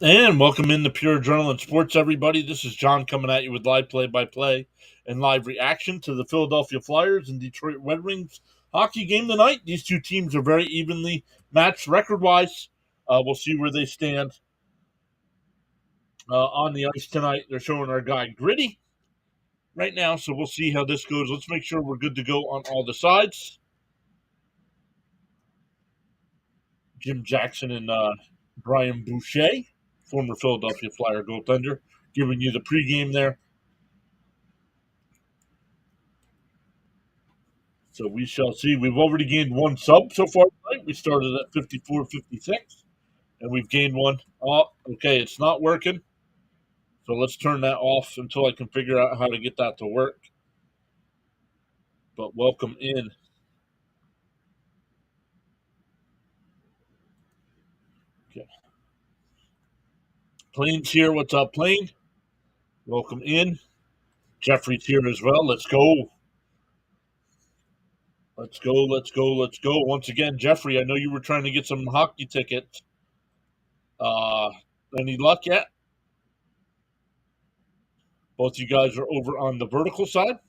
And welcome into Pure Adrenaline Sports, everybody. This is John coming at you with live play-by-play and live reaction to the Philadelphia Flyers and Detroit Red Wings hockey game tonight. These two teams are very evenly matched record-wise. We'll see where they stand on the ice tonight. They're showing our guy Gritty right now, so we'll see how this goes. Let's make sure we're good to go on all the sides. Jim Jackson and Brian Boucher, former Philadelphia Flyer goaltender, giving you the pregame there. So we shall see. We've already gained one sub so far tonight. We started at 54-56, and we've gained one. Oh, okay, it's not working. So let's turn that off until I can figure out how to get that to work. But welcome in. Okay. Plane's here. What's up, Plane? Welcome in. Jeffrey's here as well. Let's go. Let's go. Let's go. Let's go. Once again, Jeffrey, I know you were trying to get some hockey tickets. Uh, any luck yet? Both you guys are over on the vertical side.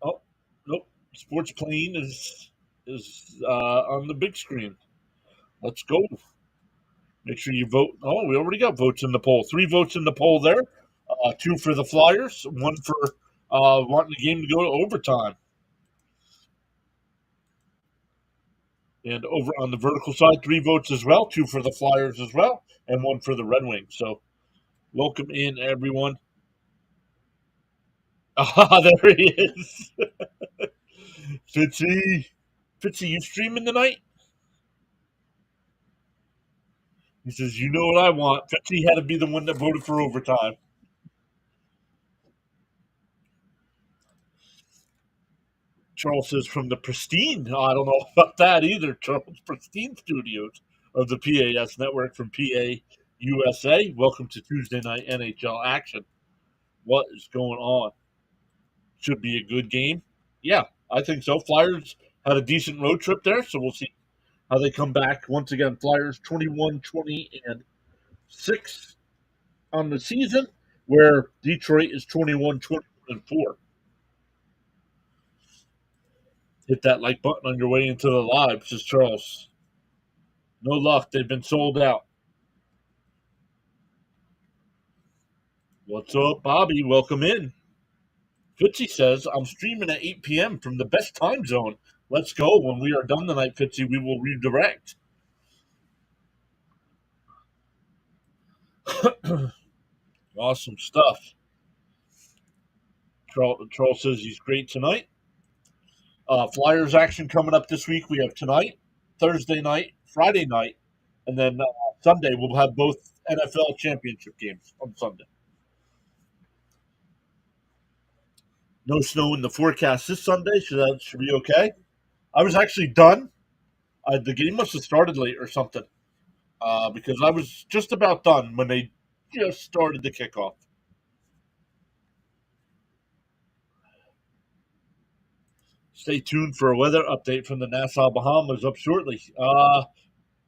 Oh, nope. Sports Plane is on the big screen. Let's go. Make sure you vote. Oh, we already got votes in the poll. 3 votes in the poll there. 2 for the Flyers. 1 for wanting the game to go to overtime. And over on the vertical side, 3 votes as well. 2 for the Flyers as well, and 1 for the Red Wings. So welcome in, everyone. Ah, there he is. Fitzy. Fitzy, you streaming tonight? He says, you know what I want. Fitzy had to be the one that voted for overtime. Charles says from the pristine. I don't know about that either. Charles Pristine Studios of the PAS Network from PA USA. Welcome to Tuesday night NHL action. What is going on? Should be a good game. Yeah, I think so. Flyers had a decent road trip there, so we'll see how they come back. Once again, Flyers 21-20-6 on the season, where Detroit is 21-21-4. Hit that like button on your way into the live, says Charles. No luck. They've been sold out. What's up, Bobby? Welcome in. Fitzy says, I'm streaming at 8 p.m. from the best time zone. Let's go. When we are done tonight, Fitzy, we will redirect. Awesome stuff. Charles says he's great tonight. Flyers action coming up this week. We have tonight, Thursday night, Friday night, and then Sunday we'll have both NFL championship games on Sunday. No snow in the forecast this Sunday, so that should be okay. I was actually done. The game must have started late or something because I was just about done when they just started the kickoff. Stay tuned for a weather update from the Nassau Bahamas up shortly.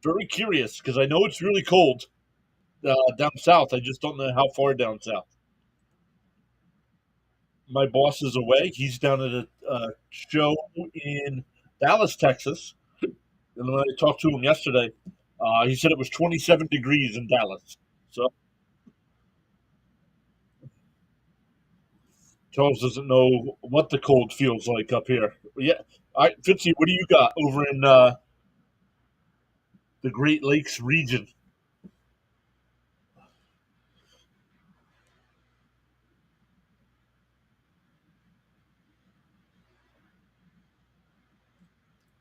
Very curious because I know it's really cold down south. I just don't know how far down south. My boss is away. He's down at a show in Dallas, Texas. And when I talked to him yesterday, he said it was 27 degrees in Dallas. So Charles doesn't know what the cold feels like up here. Yeah. All right, Fitzy, what do you got over in the Great Lakes region?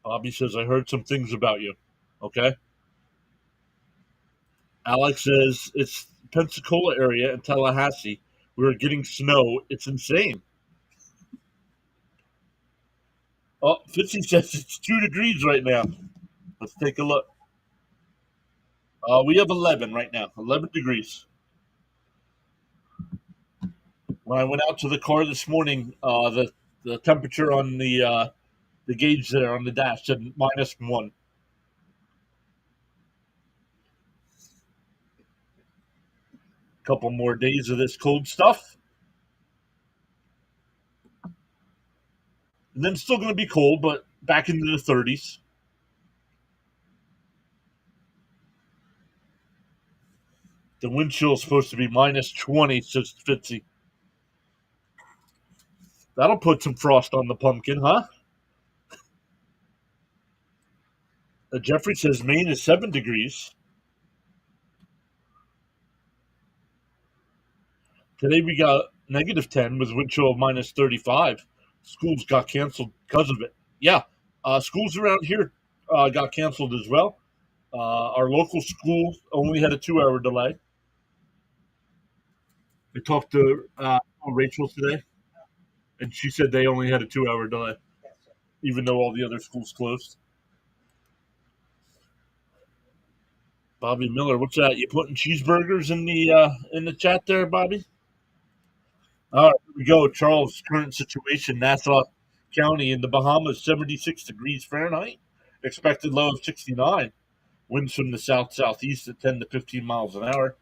Bobby says, I heard some things about you. Okay. Alex says, it's Pensacola area and Tallahassee. We're getting snow. It's insane. Oh, Fitzy says it's 2 degrees right now. Let's take a look. We have 11 right now, 11 degrees. When I went out to the car this morning, the temperature on the gauge there on the dash said -1. Couple more days of this cold stuff. And then it's still going to be cold, but back into the 30s. The wind chill is supposed to be minus 20, says Fitzy. That'll put some frost on the pumpkin, huh? Jeffrey says Maine is 7 degrees. Today we got negative 10 with wind chill of minus 35. Schools got canceled because of it. Yeah, schools around here got canceled as well. Our local school only had a 2-hour delay. I talked to Rachel today, and she said they only had a 2-hour delay, even though all the other schools closed. Bobby Miller, what's that? You putting cheeseburgers in the chat there, Bobby? All right, here we go. Charles, current situation: Nassau County in the Bahamas, 76 degrees Fahrenheit. Expected low of 69. Winds from the south southeast at 10 to 15 miles an hour.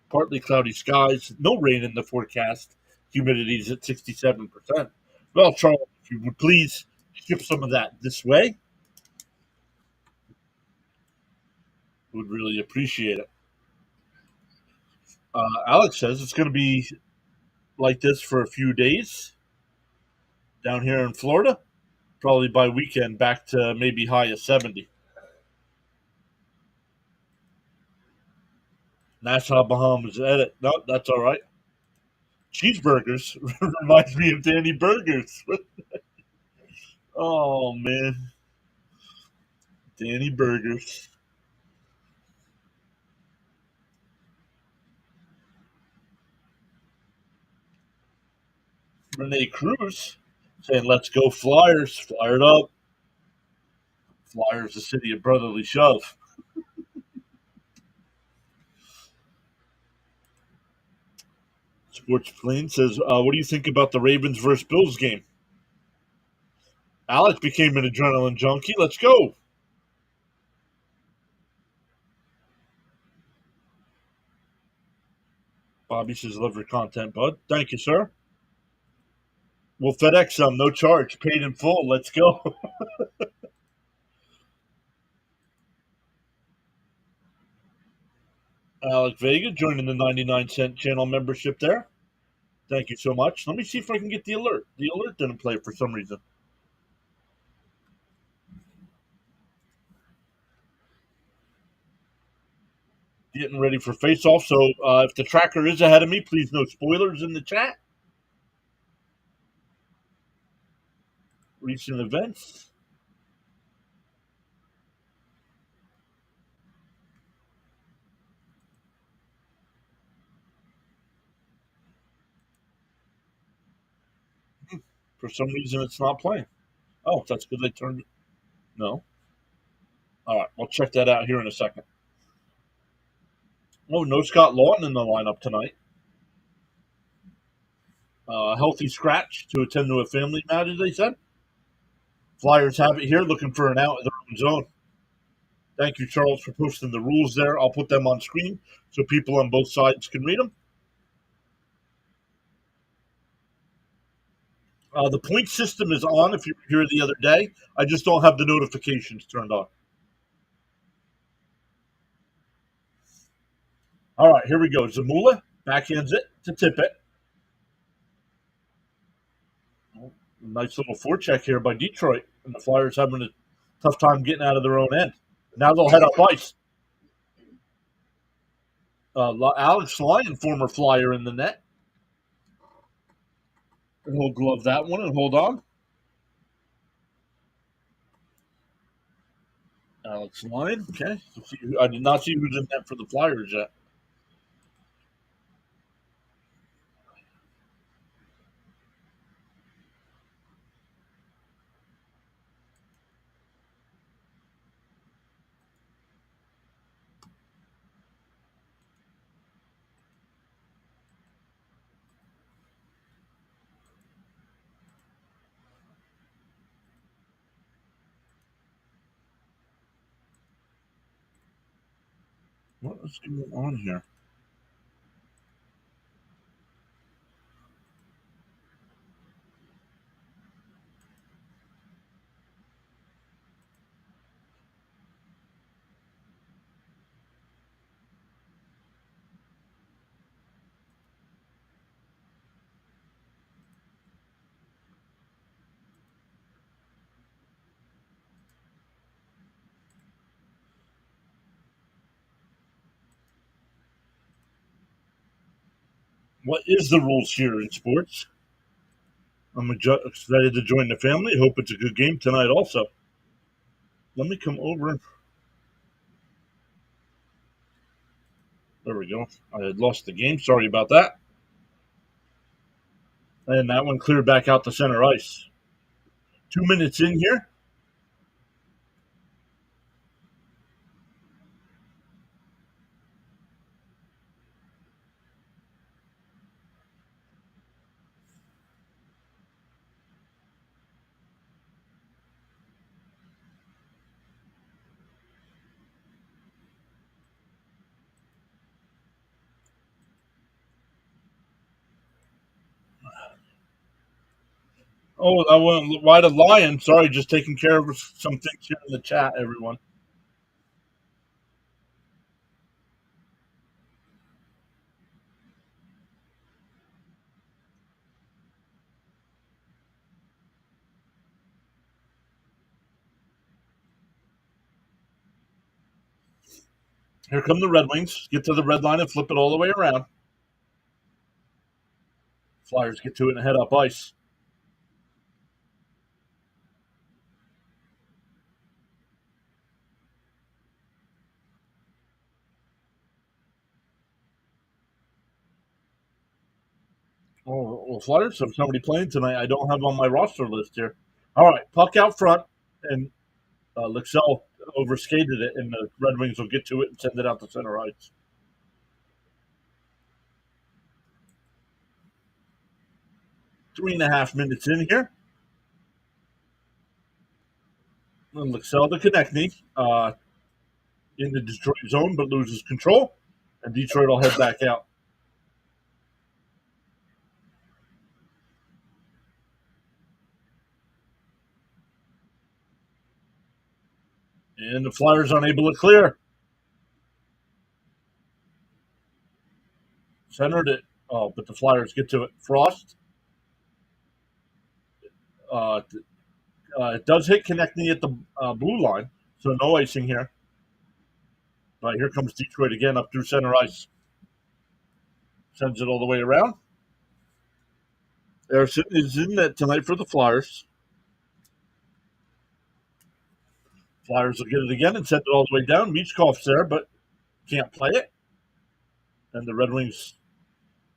Partly cloudy skies. No rain in the forecast. Humidity is at 67%. Well, Charles, if you would please ship some of that this way, would really appreciate it. Alex says it's going to be like this for a few days down here in Florida. Probably by weekend back to maybe high of 70. Nassau, Bahamas. Edit. No, that's all right. Cheeseburgers reminds me of Danny Burgers. Oh, man. Danny Burgers. Renee Cruz saying, let's go Flyers. Flyer it up. Flyers, the city of brotherly shove. Sports Plane says, what do you think about the Ravens versus Bills game? Alex became an adrenaline junkie. Let's go. Bobby says, love your content, bud. Thank you, sir. We'll FedEx some, no charge, paid in full. Let's go. Alex Vega joining the 99-cent channel membership there. Thank you so much. Let me see if I can get the alert. The alert didn't play for some reason. Getting ready for face-off. So if the tracker is ahead of me, please no spoilers in the chat. Recent events. For some reason, it's not playing. Oh, that's because they turned it. No. All right, we'll check that out here in a second. Oh, no Scott Lawton in the lineup tonight. Healthy scratch to attend to a family matter, they said. Flyers have it here, looking for an out in their own zone. Thank you, Charles, for posting the rules there. I'll put them on screen so people on both sides can read them. The point system is on if you were here the other day. I just don't have the notifications turned on. All right, here we go. Zamula backhands it to Tippett. Nice little forecheck here by Detroit. And the Flyers having a tough time getting out of their own end. Now they'll head up ice. Alex Lyon, former Flyer in the net. And he'll glove that one and hold on. Alex Lyon, okay. I did not see who's in net for the Flyers yet. What is going on here? What is the rules here in sports? I'm excited to join the family. Hope it's a good game tonight also. Let me come over. There we go. I had lost the game. Sorry about that. And that one cleared back out to center ice. 2 minutes in here. Oh, I went wide of Lion. Sorry, just taking care of some things here in the chat, everyone. Here come the Red Wings. Get to the red line and flip it all the way around. Flyers get to it and head up ice. Oh, well, Flyers have somebody playing tonight I don't have on my roster list here. All right, puck out front, and Lexell overskated it, and the Red Wings will get to it and send it out to center ice. 3.5 minutes in here. And Lexell to Konechny in the Detroit zone, but loses control, and Detroit will head back out. And the Flyers unable to clear. Centered it. Oh, but the Flyers get to it. Frost. Uh, it does hit Konechny at the blue line, so no icing here. But here comes Detroit again up through center ice. Sends it all the way around. Ersson is in net tonight for the Flyers. Flyers will get it again and send it all the way down. Michkov's there, but can't play it. And the Red Wings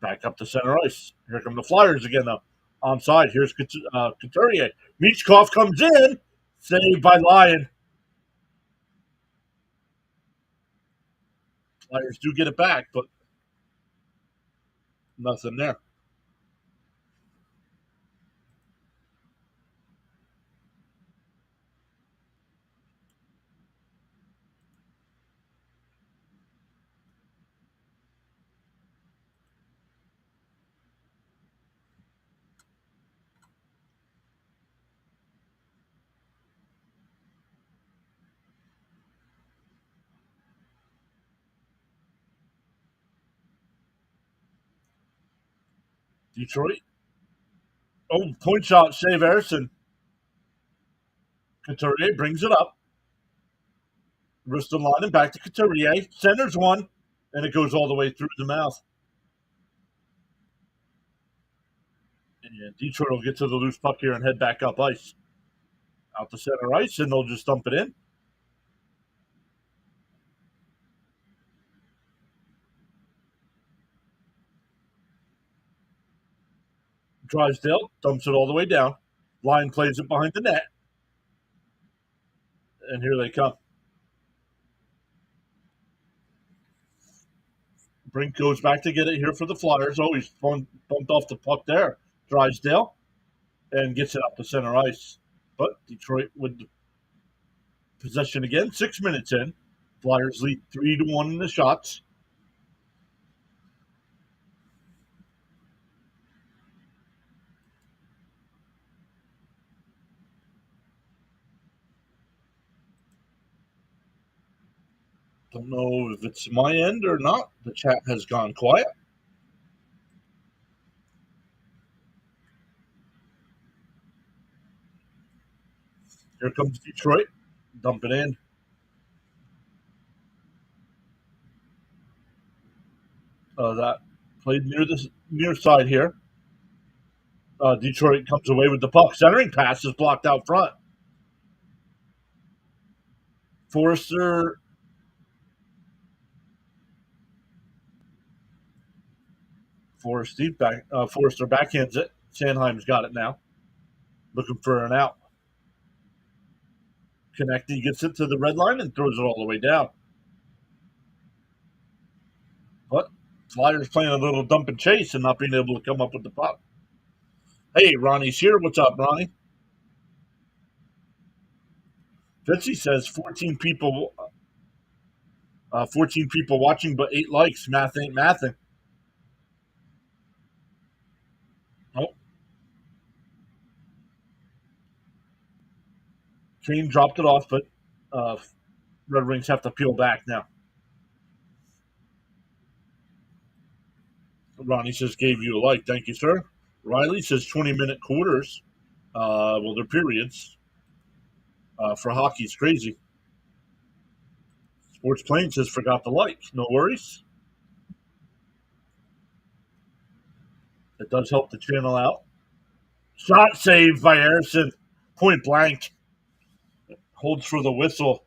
back up to center ice. Here come the Flyers again, though. Onside. Here's Couturier. Michkov comes in. Saved by Lyon. Flyers do get it back, but nothing there. Detroit. Oh, point shot. Save Ersson. Couturier brings it up. Ristolainen back to Couturier. Centers one, and it goes all the way through the mouth. And Detroit will get to the loose puck here and head back up ice. Out to center ice, and they'll just dump it in. Drysdale dumps it all the way down. Line plays it behind the net. And here they come. Brink goes back to get it here for the Flyers. Oh, he's bumped off the puck there. Drysdale. And gets it up to center ice. But Detroit with the possession again. 6 minutes in. Flyers lead 3-1 in the shots. Don't know if it's my end or not. The chat has gone quiet. Here comes Detroit. Dump it in. That Played near the near side here. Detroit comes away with the puck. Centering pass is blocked out front. Forrester Forrester backhands it. Sanheim's got it now. Looking for an out. Connecting gets it to the red line and throws it all the way down. But Flyers playing a little dump and chase and not being able to come up with the puck. Hey, Ronnie's here. What's up, Ronnie? Fitzy says 14 people watching, but 8 likes. Math ain't mathing. Oh, Kane dropped it off, but uh, Red Wings have to peel back now. Ronnie says gave you a like. Thank you, sir. Riley says 20-minute quarters. Well, they're periods. For hockey, it's crazy. Sports Plane says forgot the like. No worries. It does help the channel out. Shot saved by Harrison. Point blank. Holds for the whistle.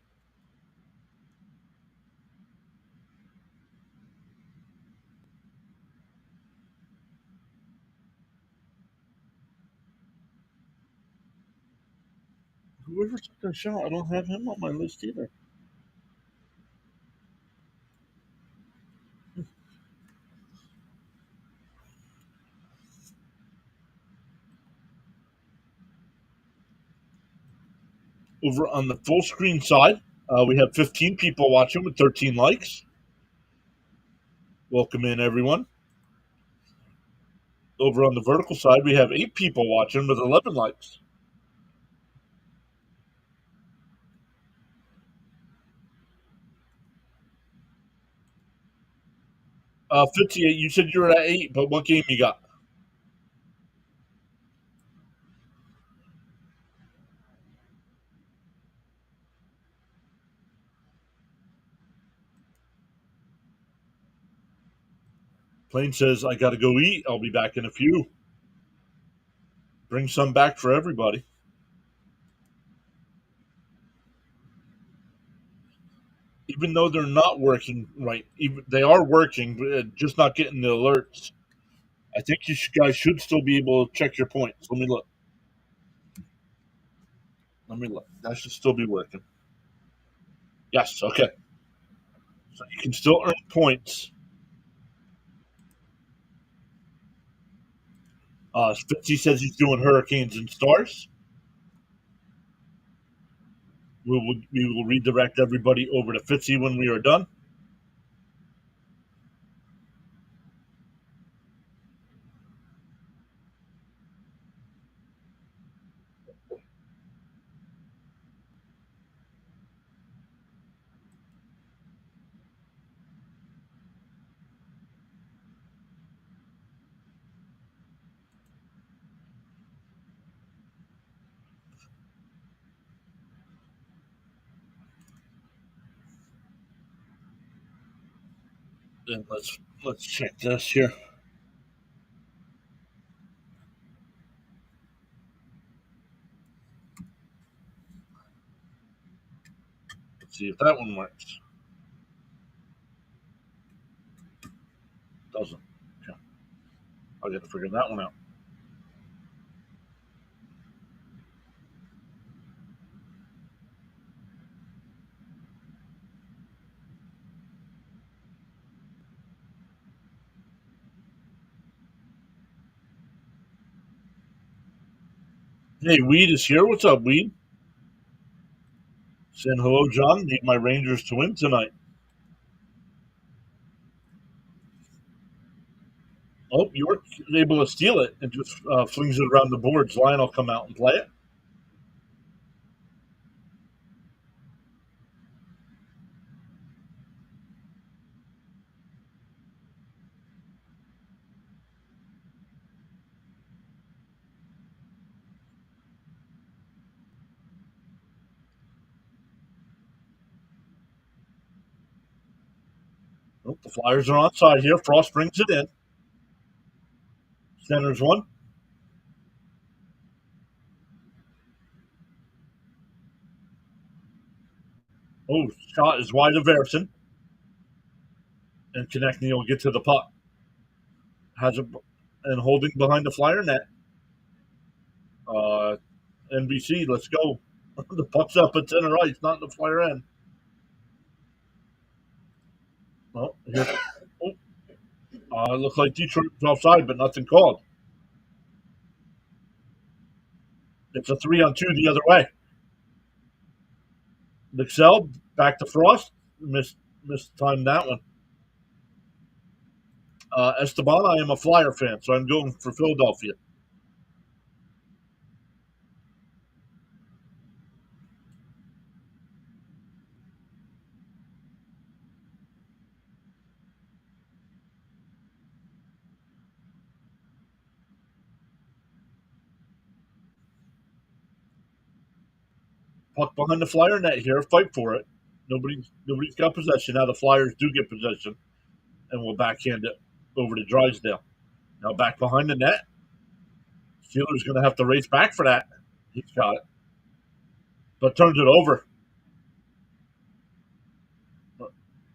Whoever took that shot, I don't have him on my list either. Over on the full screen side, we have 15 people watching with 13 likes. Welcome in, everyone. Over on the vertical side, we have 8 people watching with 11 likes. Uh, 58, you said you were at 8, but what game you got? Plane says, I got to go eat. I'll be back in a few. Bring some back for everybody. Even though they're not working right, they are working, but just not getting the alerts. I think you guys should still be able to check your points. Let me look. That should still be working. Yes, okay. So you can still earn points. Fitzy says he's doing Hurricanes and Stars. We will redirect everybody over to Fitzy when we are done. And let's check this here. Let's see if that one works. Doesn't. Okay. I'll get to figure that one out. Hey, Weed is here. What's up, Weed? Saying hello, John. Need my Rangers to win tonight. Oh, York is able to steal it and just flings it around the boards. Lion will come out and play it. Oh, the Flyers are onside here. Frost brings it in. Centers one. Oh, shot is wide of Verson. And Konechny will get to the puck. Has it and holding behind the Flyer net. NBC, let's go. The puck's up at center ice, not in the Flyer end. Oh, here. Oh, it looks like Detroit was offside, but nothing called. It's a 3-on-2 the other way. Mixell back to Frost. Missed time that one. Esteban, I am a Flyer fan, so I'm going for Philadelphia. Puck behind the Flyer net here. Fight for it. Nobody's got possession. Now the Flyers do get possession, and will backhand it over to Drysdale. Now back behind the net. Steelers going to have to race back for that. He's got it. But turns it over.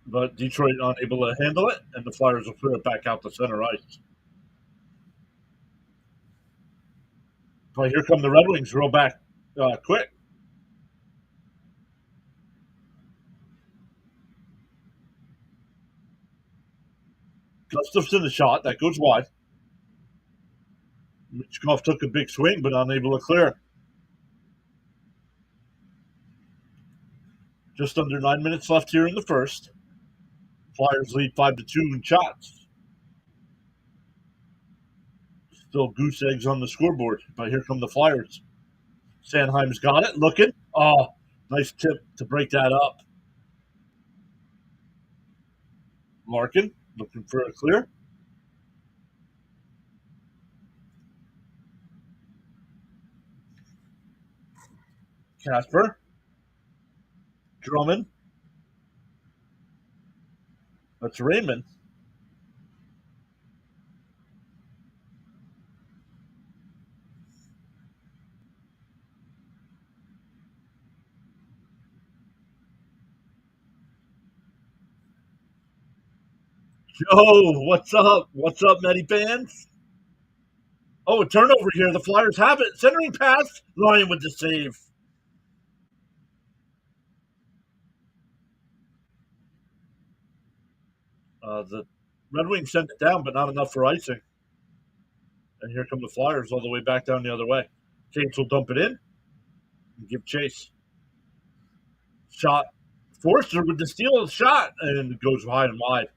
But Detroit unable to handle it, and the Flyers will clear it back out to center ice. But here come the Red Wings, real back quick. Gustafson, the shot that goes wide. Michkov took a big swing, but unable to clear. Just under 9 minutes left here in the first. Flyers lead 5-2 in shots. Still goose eggs on the scoreboard, but here come the Flyers. Sanheim's got it, looking. Oh, nice tip to break that up. Larkin looking for a clear. Casper. Drummond. That's Raymond. Joe, what's up? What's up, Medi fans? Oh, a turnover here. The Flyers have it. Centering pass. Ryan with the save. The Red Wings sent it down, but not enough for icing. And here come the Flyers all the way back down the other way. Cates will dump it in and give chase. Shot. Forster with the steal of the shot, and it goes wide and wide.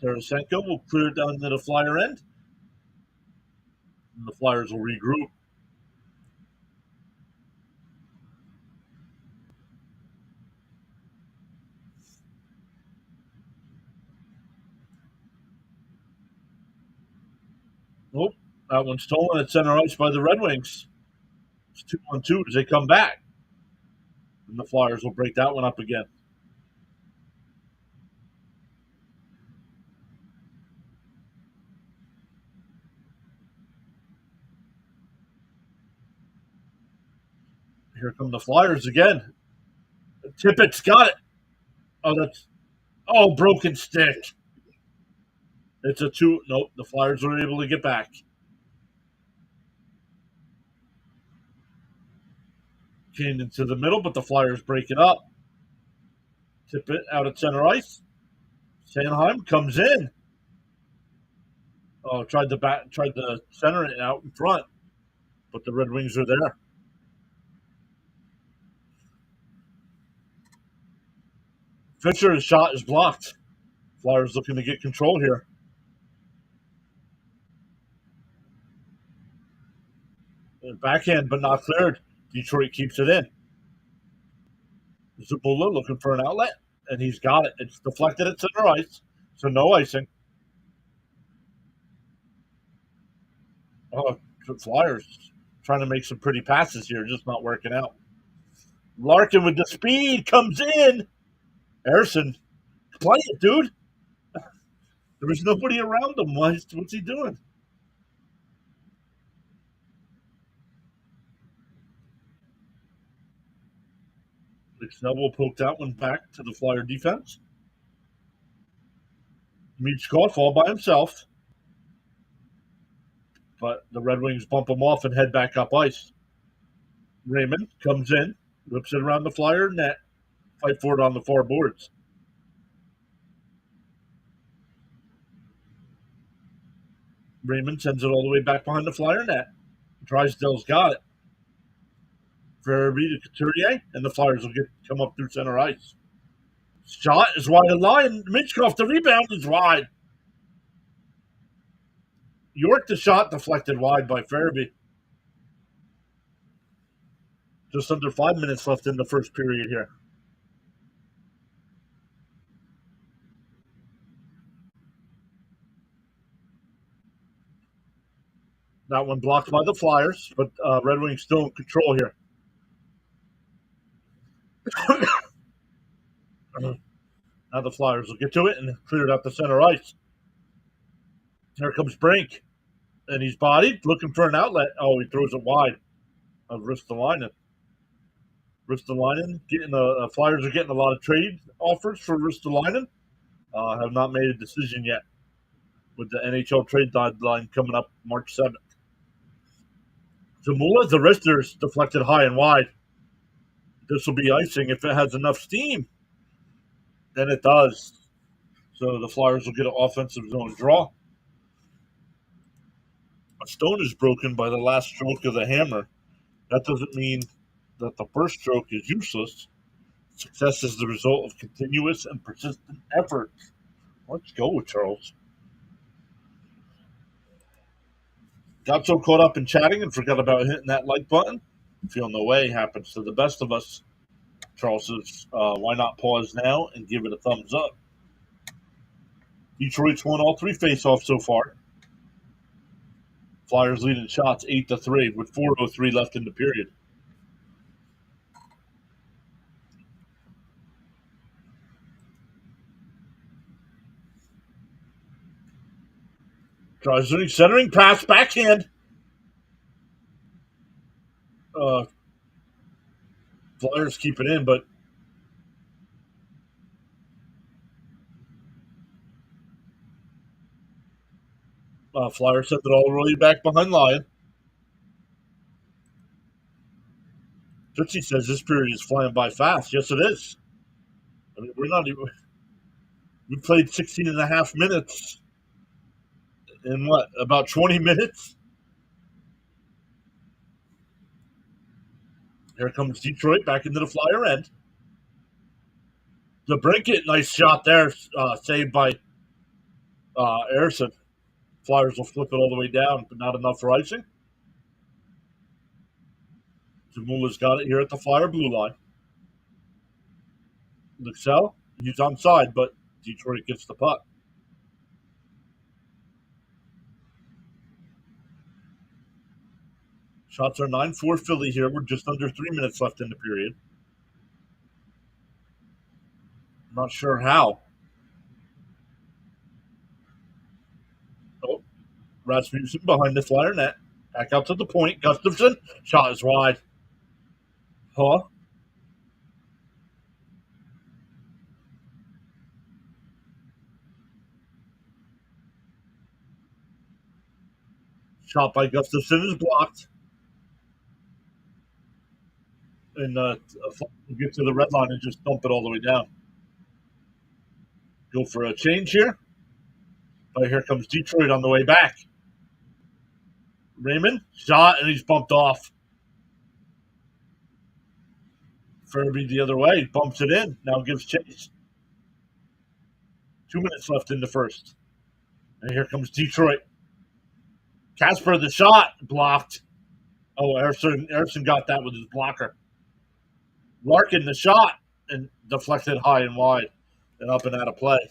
Tarasenko will clear it down to the Flyer end. And the Flyers will regroup. Nope, that one's stolen at center ice by the Red Wings. It's 2-on-2 as they come back. And the Flyers will break that one up again. Here come the Flyers again. Tippett's got it. Broken stick. It's a 2. Nope, the Flyers are able to get back. Came into the middle, but the Flyers break it up. Tippett out at center ice. Sanheim comes in. Oh, tried to center it out in front, but the Red Wings are there. Fisher's shot is blocked. Flyers looking to get control here. Backhand, but not cleared. Detroit keeps it in. Zabula looking for an outlet, and he's got it. It's deflected at center ice, so no icing. Oh, the Flyers trying to make some pretty passes here, just not working out. Larkin with the speed comes in. Harrison, play it, dude. There was nobody around him. What's he doing? Snell poked out one back to the Flyer defense. Meets caught, fall by himself. But the Red Wings bump him off and head back up ice. Raymond comes in, whips it around the Flyer net, fight for it on the far boards. Raymond sends it all the way back behind the Flyer net. Drysdale's got it. Verby to Couturier, and the Flyers will come up through center ice. Shot is wide of line. Minchkov, the rebound is wide. York, the shot deflected wide by Verby. Just under 5 minutes left in the first period here. That one blocked by the Flyers, but Red Wings still in control here. Now the Flyers will get to it and clear it out the center ice. Here comes Brink, and he's bodied, looking for an outlet. Oh, he throws it wide of Ristolainen. Ristolainen, Flyers are getting a lot of trade offers for Ristolainen. Have not made a decision yet with the NHL trade deadline coming up March 7th. Zamula, the wrister's deflected high and wide. This will be icing if it has enough steam. Then it does. So the Flyers will get an offensive zone draw. A stone is broken by the last stroke of the hammer. That doesn't mean that the first stroke is useless. Success is the result of continuous and persistent effort. Let's go, Charles. Got so caught up in chatting and forgot about hitting that like button. Feel no way happens to the best of us. Charles says, why not pause now and give it a thumbs up? Detroit's won all three faceoffs so far. Flyers leading shots 8-3 with 4:03 left in the period. Tries centering pass, backhand. Flyers keep it in, but Flyers sent it all the way back behind Lyon. Tootsie says this period is flying by fast. Yes, it is. I mean, we played 16 and a half minutes in about 20 minutes? Here comes Detroit back into the Flyer end. The Brinket, nice shot there, saved by Erison. Flyers will flip it all the way down, but not enough for icing. Zamula's got it here at the Flyer blue line. Luxell, he's onside, but Detroit gets the puck. Shots are 9-4 Philly here. We're just under 3 minutes left in the period. I'm not sure how. Oh, Rasmussen behind the Flyer net. Back out to the point. Gustafson. Shot is wide. Huh? Shot by Gustafson is blocked. And get to the red line and just dump it all the way down. Go for a change here. But here comes Detroit on the way back. Raymond, shot, and he's bumped off. Verby the other way, bumps it in, now gives chase. 2 minutes left in the first. And here comes Detroit. Casper, the shot, blocked. Oh, Erison got that with his blocker. Larkin, the shot, and deflected high and wide, and up and out of play.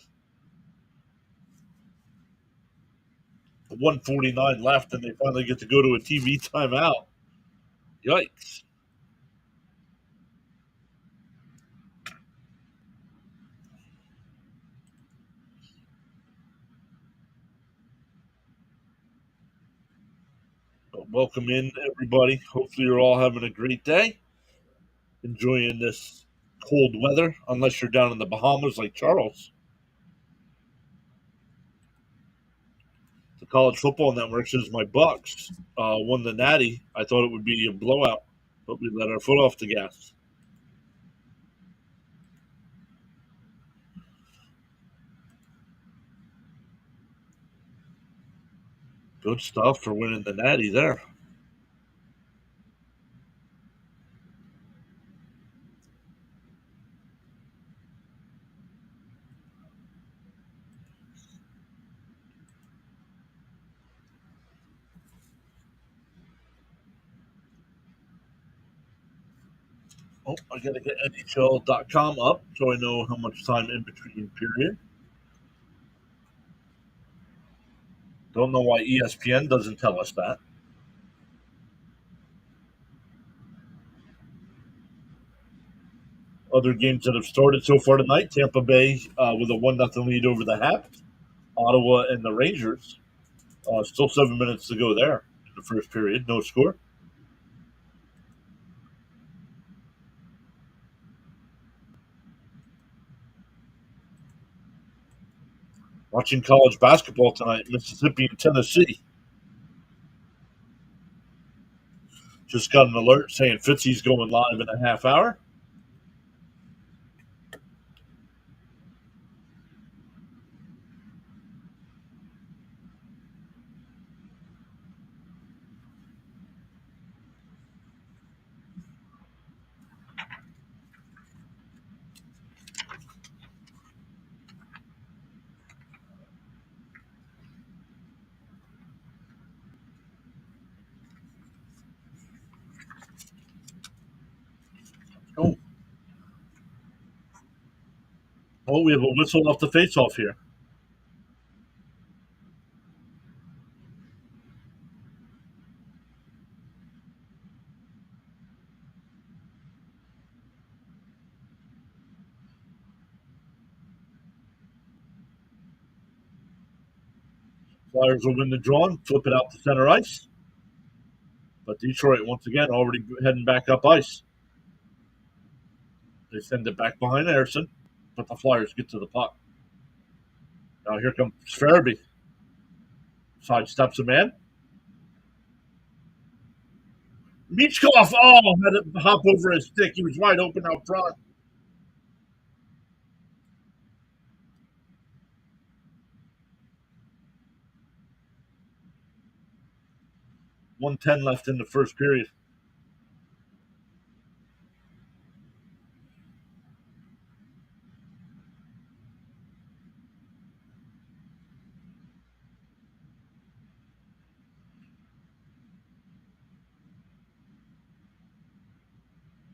1:49 left, and they finally get to go to a TV timeout. Yikes. Welcome in, everybody. Hopefully, you're all having a great day, enjoying this cold weather, unless you're down in the Bahamas like Charles. The College Football Network says my Bucks won the Natty. I thought it would be a blowout, but we let our foot off the gas. Good stuff for winning the Natty there. Oh, I got to get NHL.com up so I know how much time in between period. Don't know why ESPN doesn't tell us that. Other games that have started so far tonight: Tampa Bay with a 1-0 lead over the Habs. Ottawa and the Rangers. Still 7 minutes to go there in the first period. No score. Watching college basketball tonight, Mississippi and Tennessee. Just got an alert saying Fitzy's going live in a half hour. Oh, oh, we have a whistle off the face-off here. Flyers will win the draw and flip it out to center ice. But Detroit, once again, already heading back up ice. They send it back behind Harrison, but the Flyers get to the puck. Now here comes Farabee. Sidesteps a man. Michkov, had to hop over his stick. He was wide open out front. 1:10 left in the first period.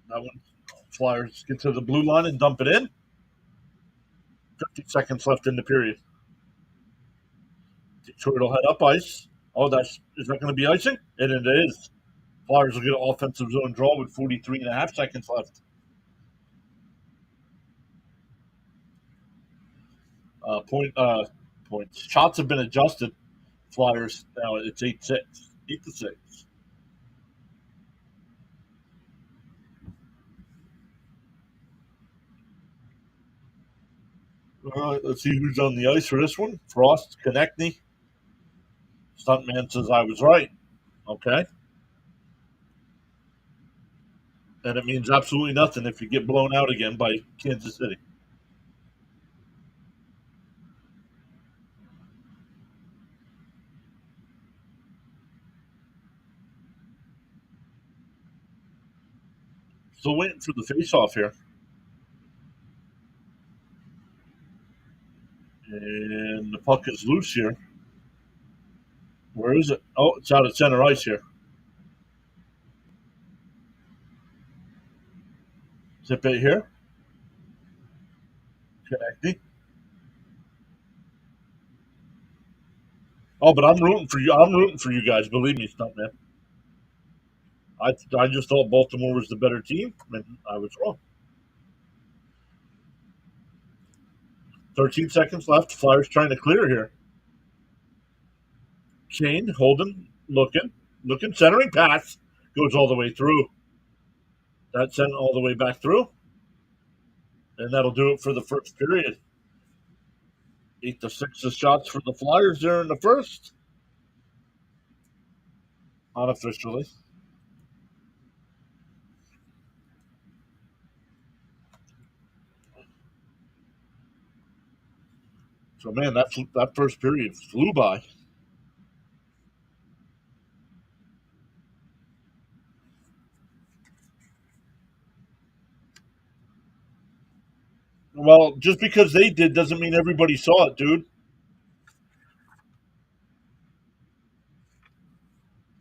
That one, Flyers get to the blue line and dump it in. 50 seconds left in the period. Detroit will head up ice. Oh, is that going to be icing? And it is. Flyers will get an offensive zone draw with 43 and a half seconds left. Points. Shots have been adjusted. Flyers now it's 8-6. 8-6. All right, let's see who's on the ice for this one. Frost, Konechny. Stuntman says I was right. Okay. And it means absolutely nothing if you get blown out again by Kansas City. Still waiting for the face-off here. And the puck is loose here. Where is it? Oh, it's out at center ice here. Zip it here. Connecting. Oh, but I'm rooting for you. I'm rooting for you guys. Believe me, Stuntman. I just thought Baltimore was the better team, and I was wrong. 13 seconds left. Flyers trying to clear here. Kane, Holden, looking. looking centering pass goes all the way through. That sent all the way back through, and that'll do it for the first period. 8-6 the shots for the Flyers there in the first, unofficially. So man, that first period flew by. Well, just because they did doesn't mean everybody saw it, dude.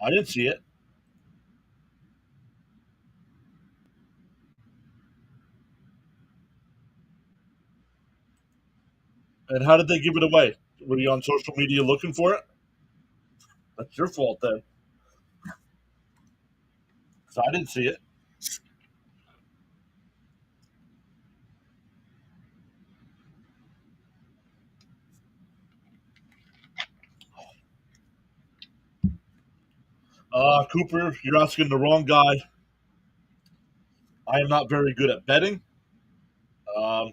I didn't see it. And how did they give it away? Were you on social media looking for it? That's your fault then. So I didn't see it. Cooper, you're asking the wrong guy. I am not very good at betting. Um,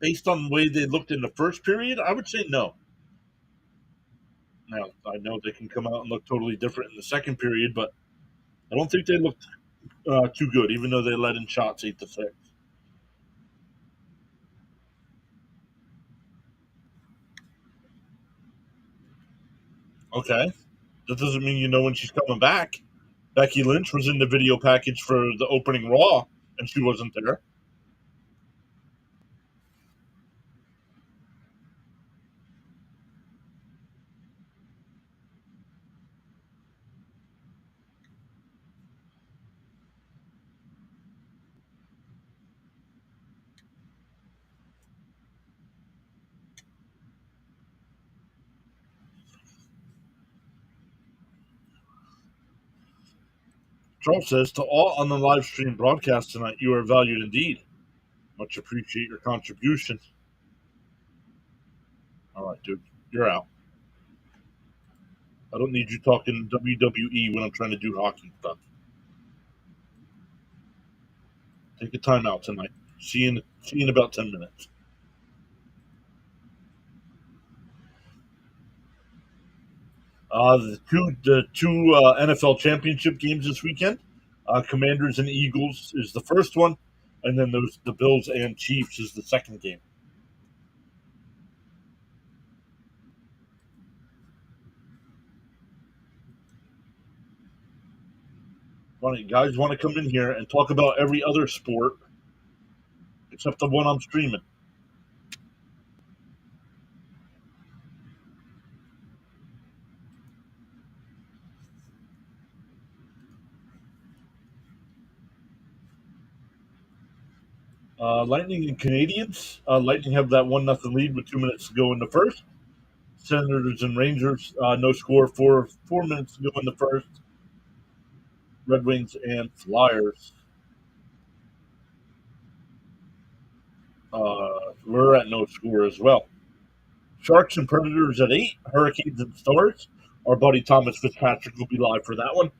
Based on the way they looked in the first period, I would say no. Now, I know they can come out and look totally different in the second period, but I don't think they looked too good, even though they let in shots 8-6. Okay. That doesn't mean you know when she's coming back. Becky Lynch was in the video package for the opening Raw, and she wasn't there. Charles says, to all on the live stream broadcast tonight, you are valued indeed. Much appreciate your contribution. All right, dude, you're out. I don't need you talking WWE when I'm trying to do hockey stuff. Take a timeout tonight. See you in about 10 minutes. The two NFL championship games this weekend. Commanders and Eagles is the first one, and then the Bills and Chiefs is the second game. Why don't you guys want to come in here and talk about every other sport except the one I'm streaming? Lightning and Canadians. Lightning have that 1-0 lead with 2 minutes to go in the first. Senators and Rangers, no score, 4 minutes to go in the first. Red Wings and Flyers. We're at no score as well. Sharks and Predators at 8. Hurricanes and Stars. Our buddy Thomas Fitzpatrick will be live for that one.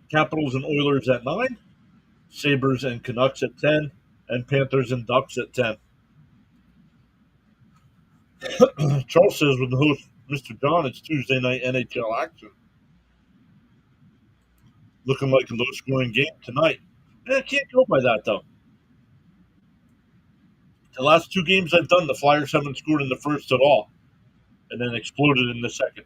Capitals and Oilers at 9. Sabres and Canucks at 10. And Panthers and Ducks at 10. Charles says with the host, Mr. John, it's Tuesday night NHL action. Looking like a low scoring game tonight. I can't go by that, though. The last two games I've done, the Flyers haven't scored in the first at all, and then exploded in the second.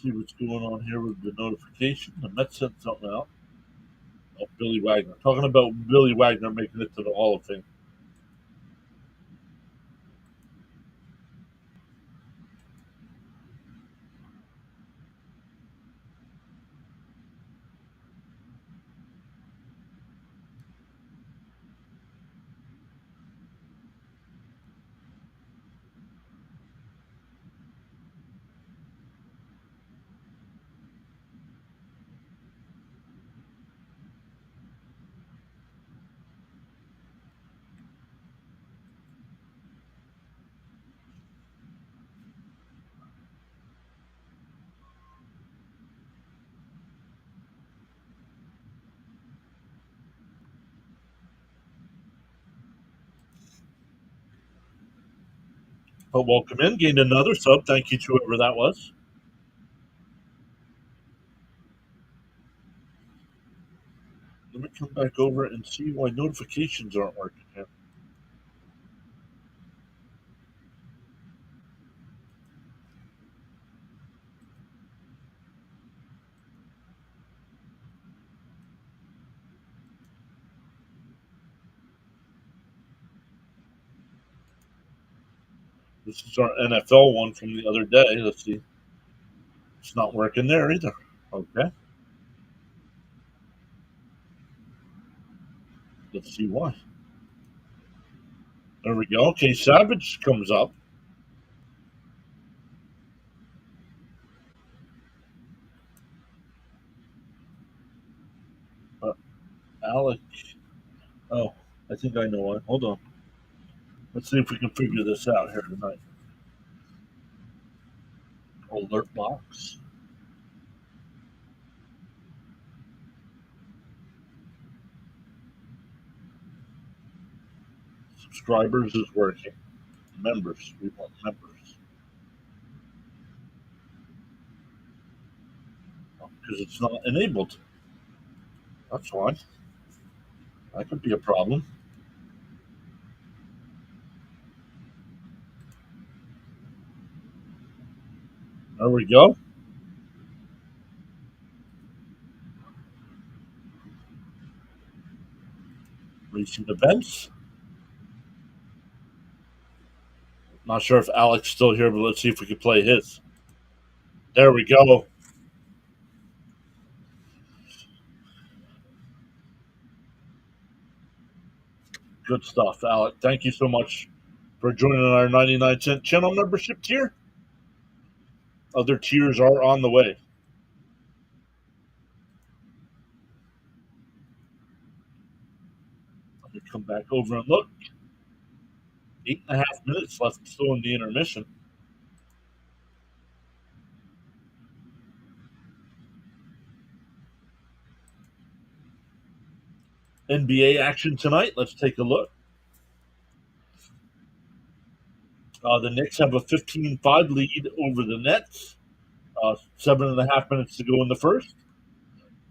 See what's going on here with the notification. The Mets sent something out. Oh, Billy Wagner. Talking about Billy Wagner making it to the Hall of Fame. But welcome in. Gained another sub. Thank you to whoever that was. Let me come back over and see why notifications aren't working here. This is our NFL one from the other day. Let's see. It's not working there either. Okay. Let's see why. There we go. Okay, Savage comes up. Uh, Alec. Oh, I think I know why. Hold on. Let's see if we can figure this out here tonight. Alert box. Subscribers is working. Members. We want members. Because it's not enabled. That's why. That could be a problem. There we go. Recent events. Not sure if Alec's still here, but let's see if we can play his. There we go. Good stuff, Alec. Thank you so much for joining our 99-cent channel membership tier. Other tiers are on the way. Let me come back over and look. 8.5 minutes left still in the intermission. NBA action tonight. Let's take a look. The Knicks have a 15-5 lead over the Nets. 7.5 minutes to go in the first.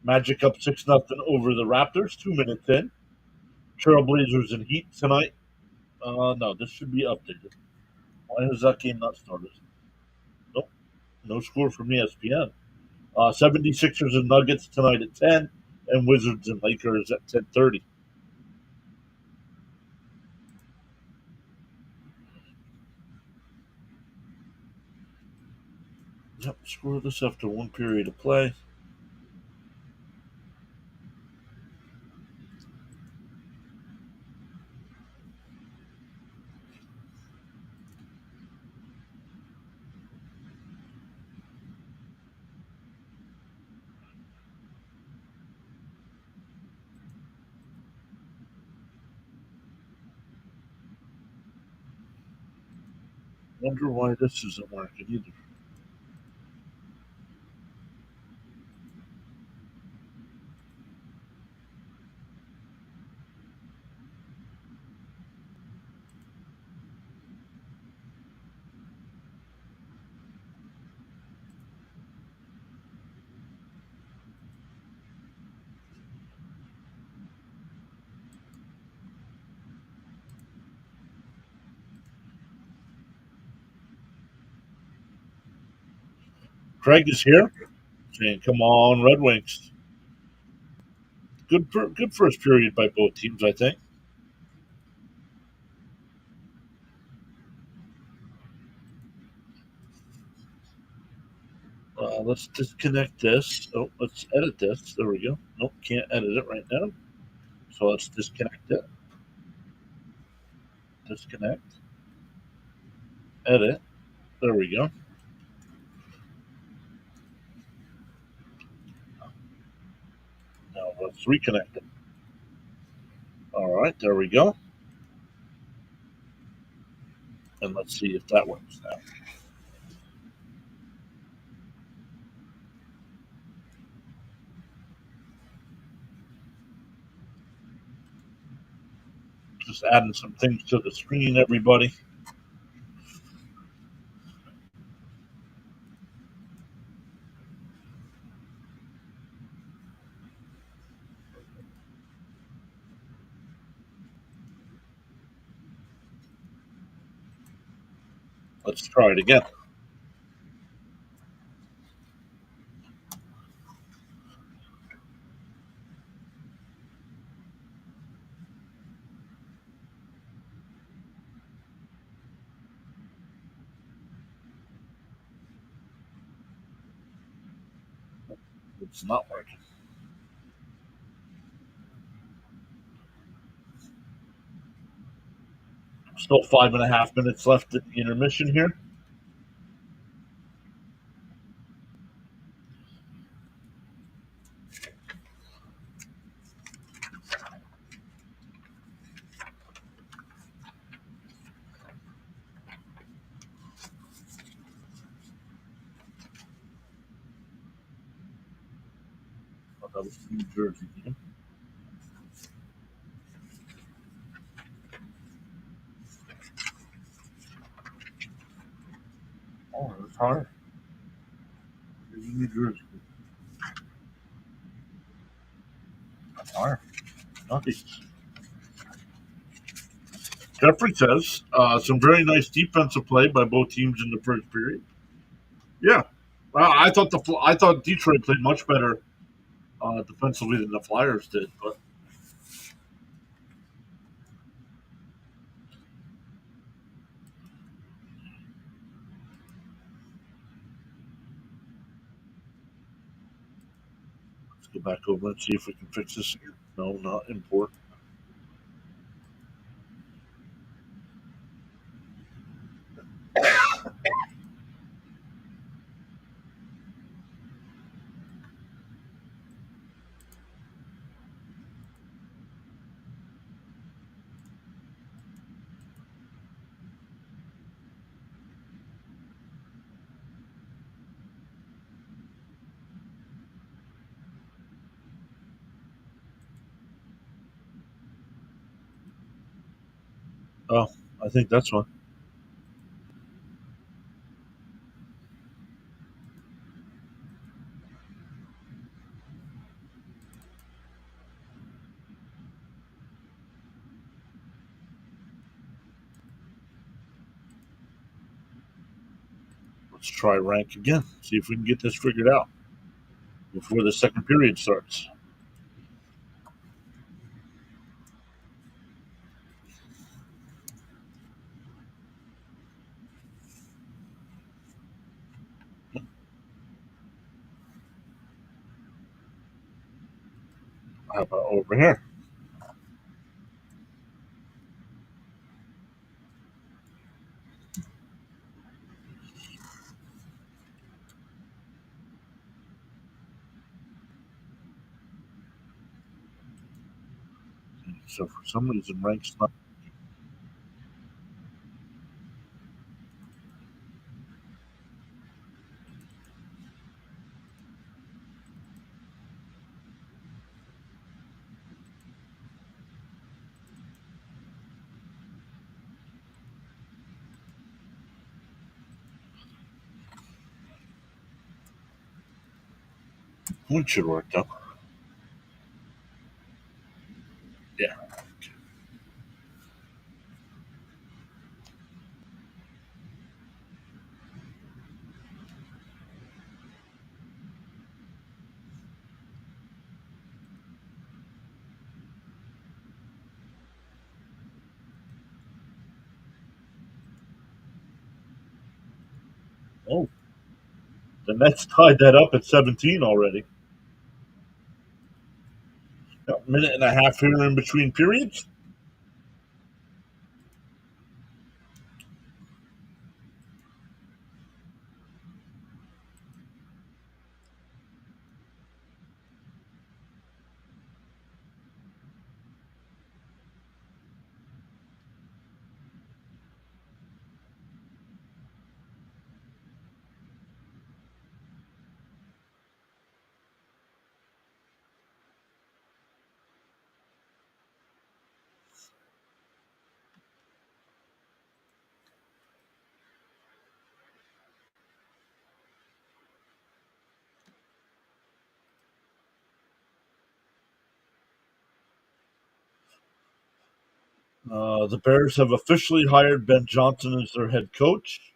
Magic up 6-0 over the Raptors. 2 minutes in. Trailblazers and Heat tonight. No, this should be updated. Why has that game not started? Nope. No score from ESPN. 76ers and Nuggets tonight at 10, and Wizards and Lakers at 10:30. Yep, scoreless after one period of play. Wonder why this isn't working either. Craig is here, saying, "Come on, Red Wings." Good first period by both teams, I think. Let's disconnect this. Oh, let's edit this. There we go. Nope, can't edit it right now. So let's disconnect it. Disconnect. Edit. There we go. Now let's reconnect it. All right, there we go. And let's see if that works now. Just adding some things to the screen, everybody. Let's try it again. It's not working. Still 5.5 minutes left at the intermission here. Oh, that was the New Jersey game. Oh, that's hard. Here's New Jersey. That's hard. Nice. Jeffrey says some very nice defensive play by both teams in the first period. Yeah, well, I thought Detroit played much better defensively than the Flyers did. But let's go back over and see if we can fix this here. No, not import. Oh, I think that's one. Let's try rank again. See if we can get this figured out before the second period starts. How about over here? So for some reason, rank's not. One should work though. Yeah. Oh, the Mets tied that up at 17 already. A minute and a half here in between periods. The Bears have officially hired Ben Johnson as their head coach.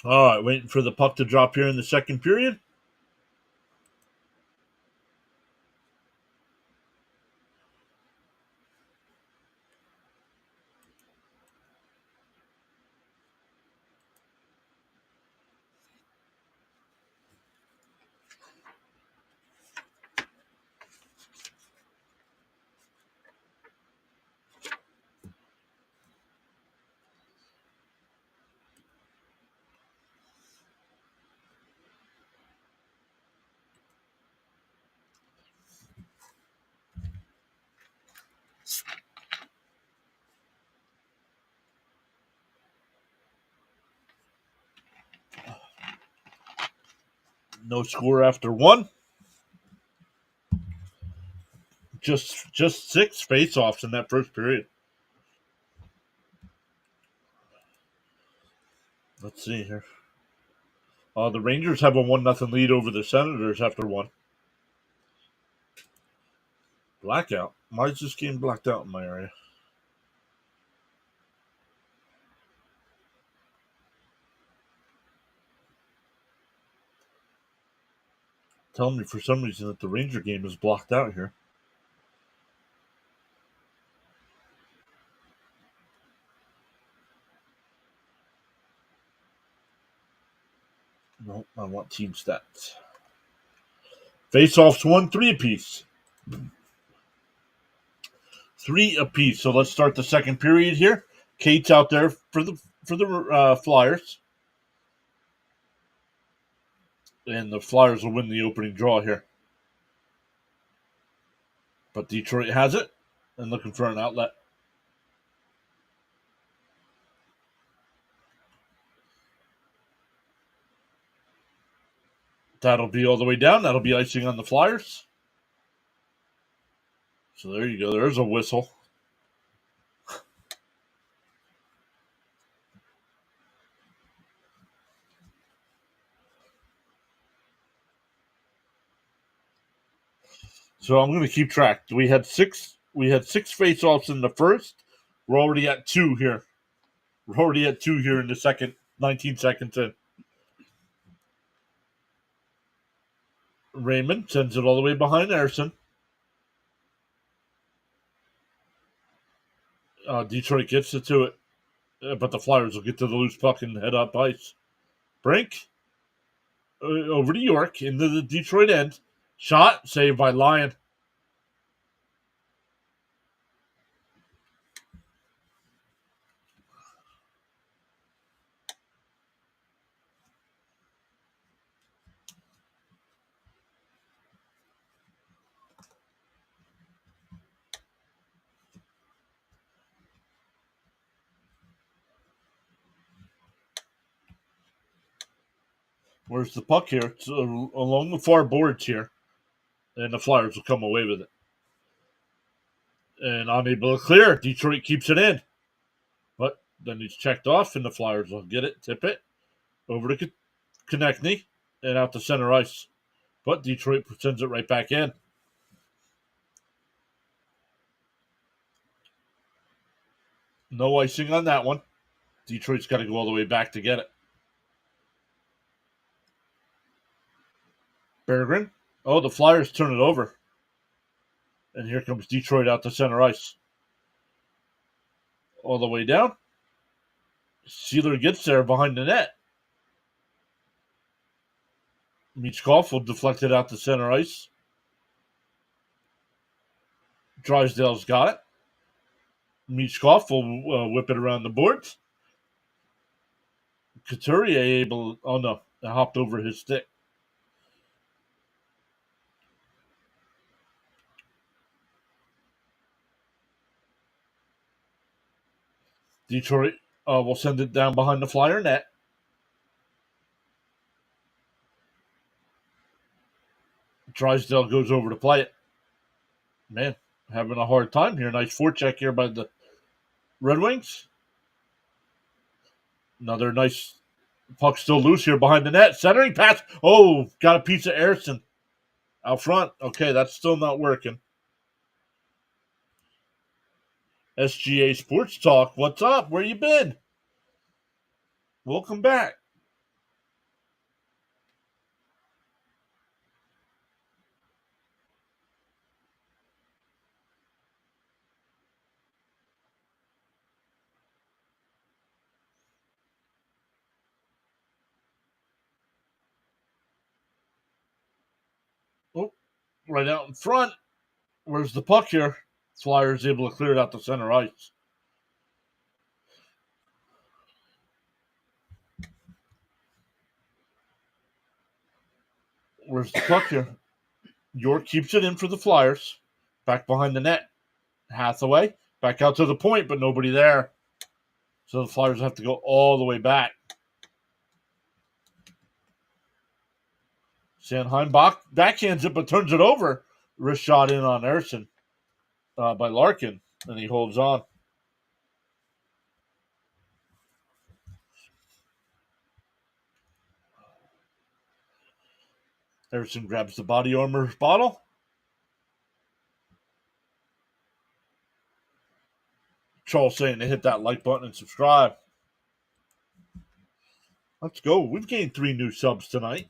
All right, waiting for the puck to drop here in the second period. No score after one. Just 6 face-offs in that first period. Let's see here. The Rangers have a 1-0 lead over the Senators after one. Blackout. Why is this game blacked out in my area? Telling me for some reason that the Ranger game is blocked out here. No, I want team stats. Face-offs won 3 apiece. 3 apiece. So let's start the second period here. Kate's out there for the Flyers, and the Flyers will win the opening draw here. But Detroit has it and looking for an outlet. That'll be all the way down. That'll be icing on the Flyers. So there you go. There's a whistle. So I'm going to keep track. We had six face-offs in the first. We're already at 2 here. We're already at 2 here in the second. 19 seconds in. Raymond sends it all the way behind Erson. Detroit gets it to it, but the Flyers will get to the loose puck and head up ice. Brink over to York into the Detroit end. Shot saved by Lyon. Where's the puck here? It's along the far boards here, and the Flyers will come away with it. And unable to clear. Detroit keeps it in. But then he's checked off, and the Flyers will get it, tip it, over to Konechny, and out to center ice. But Detroit sends it right back in. No icing on that one. Detroit's got to go all the way back to get it. Berggren. Oh, the Flyers turn it over. And here comes Detroit out to center ice. All the way down. Sealer gets there behind the net. Michkov will deflect it out to center ice. Drysdale's got it. Michkov will whip it around the boards. Couturier able. Oh no, it hopped over his stick. Detroit will send it down behind the Flyer net. Drysdale goes over to play it. Man, having a hard time here. Nice forecheck here by the Red Wings. Another nice puck still loose here behind the net. Centering pass. Oh, got a piece of Erson out front. Okay, that's still not working. SGA Sports Talk. What's up? Where you been? Welcome back. right out in front. Where's the puck here? Flyers able to clear it out to center ice. Where's the puck here? York keeps it in for the Flyers. Back behind the net. Hathaway back out to the point, but nobody there. So the Flyers have to go all the way back. Sanheim backhands it, but turns it over. Wrist shot in on Ersson by Larkin, and he holds on. Ersson grabs the body armor bottle. Charles saying to hit that like button and subscribe. Let's go. We've gained 3 new subs tonight.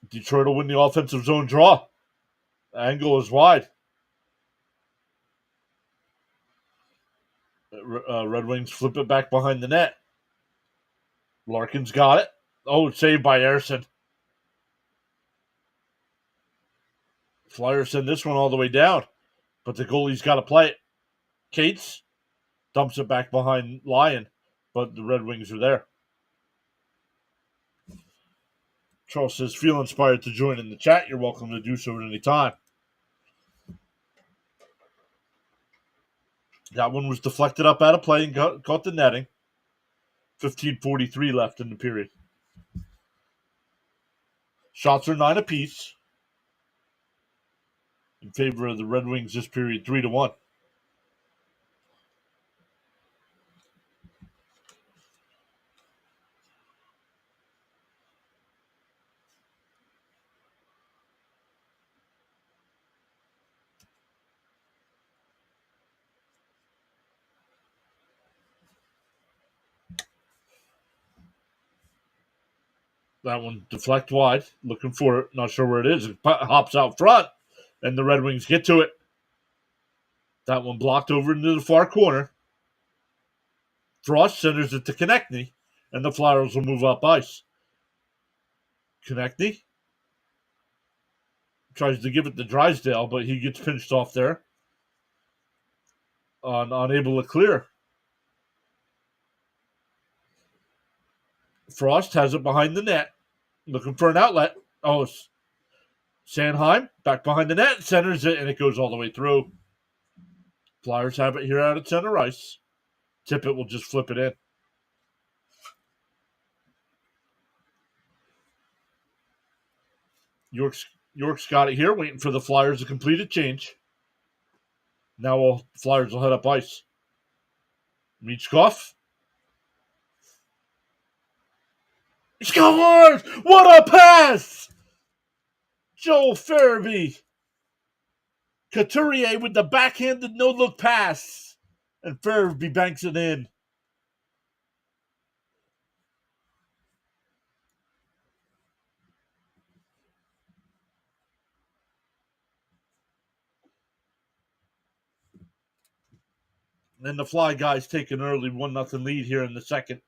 Detroit will win the offensive zone draw. Angle is wide. Red Wings flip it back behind the net. Larkin's got it. Oh, saved by Ersson. Flyers send this one all the way down, but the goalie's got to play it. Cates dumps it back behind Lyon, but the Red Wings are there. Charles says, feel inspired to join in the chat. You're welcome to do so at any time. That one was deflected up out of play and caught the netting. 15:43 left in the period. Shots are 9 apiece in favor of the Red Wings this period, 3-1. That one deflect wide, looking for it, not sure where it is. It hops out front, and the Red Wings get to it. That one blocked over into the far corner. Frost centers it to Konechny, and the Flyers will move up ice. Konechny tries to give it to Drysdale, but he gets pinched off there. Unable to clear. Frost has it behind the net, looking for an outlet. Oh, Sanheim back behind the net, centers it, and it goes all the way through. Flyers have it here out at center ice. Tippett will just flip it in. York's got it here, waiting for the Flyers to complete a change. Now Flyers will head up ice. Michkov. He scores! What a pass! Joel Farabee. Couturier with the backhanded no-look pass. And Farabee banks it in. And the Fly guys take an early 1-0 lead here in the second.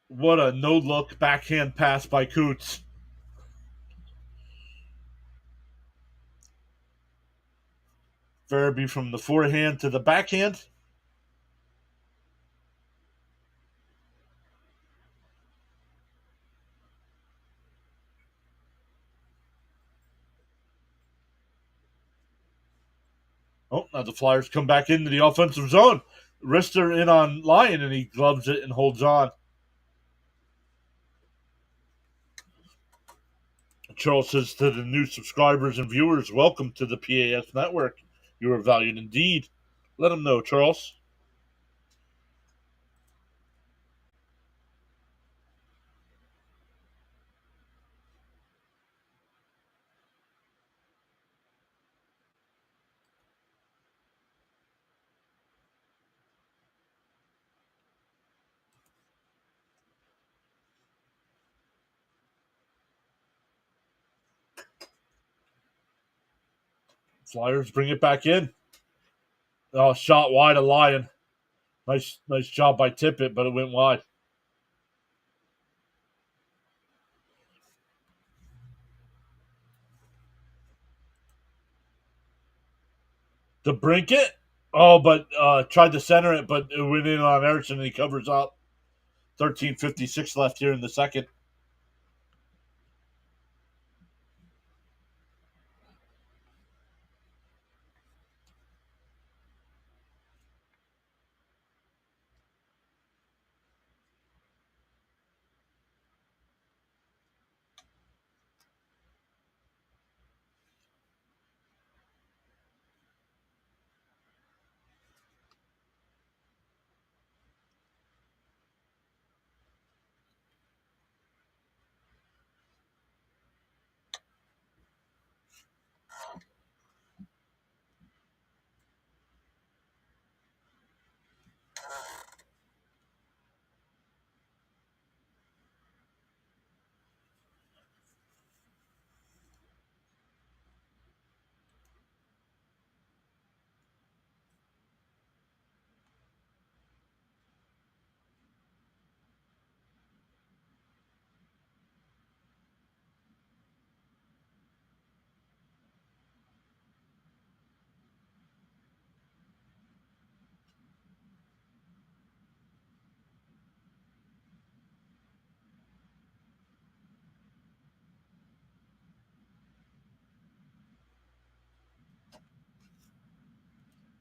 What a no-look backhand pass by Coots. Farabee from the forehand to the backhand. Oh, now the Flyers come back into the offensive zone. Rister in on Lyon, and he gloves it and holds on. Charles says to the new subscribers and viewers, welcome to the PAS network. You are valued indeed. Let them know, Charles. Flyers bring it back in. Oh, shot wide of Lyon. Nice job by Tippett, but it went wide. The Brinket. Oh, but tried to center it, but it went in on Erickson, and he covers up. 13:56 left here in the second.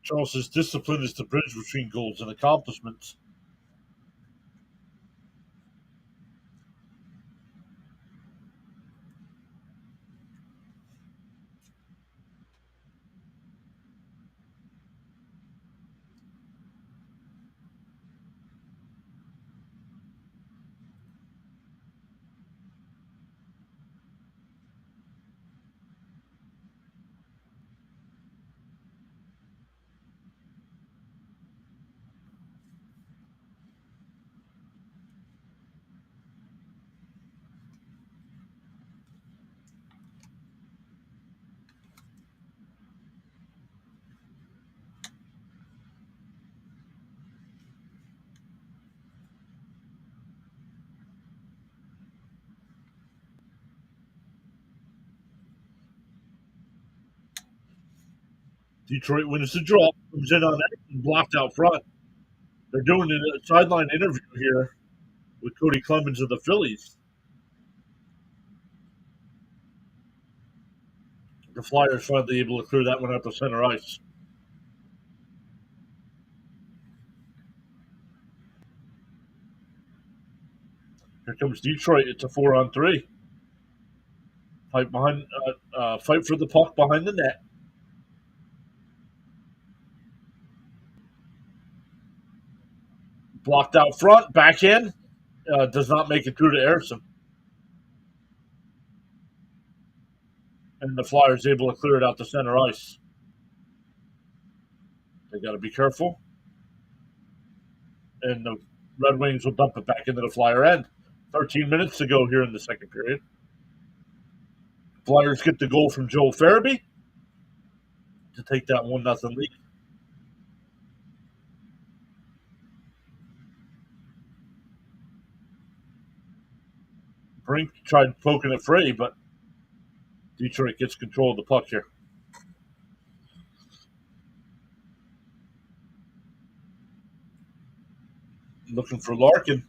Charles says discipline is the bridge between goals and accomplishments. Detroit wins the draw, comes in on that and blocked out front. They're doing a sideline interview here with Cody Clemens of the Phillies. The Flyers finally able to clear that one out to center ice. Here comes Detroit. It's a 4-on-3. Fight for the puck behind the net. Blocked out front, back in. Does not make it through to Erickson. And the Flyers able to clear it out to center ice. They got to be careful. And the Red Wings will dump it back into the Flyer end. 13 minutes to go here in the second period. Flyers get the goal from Joel Farabee to take that 1-0 lead. Brink tried poking it free, but Detroit gets control of the puck here. Looking for Larkin.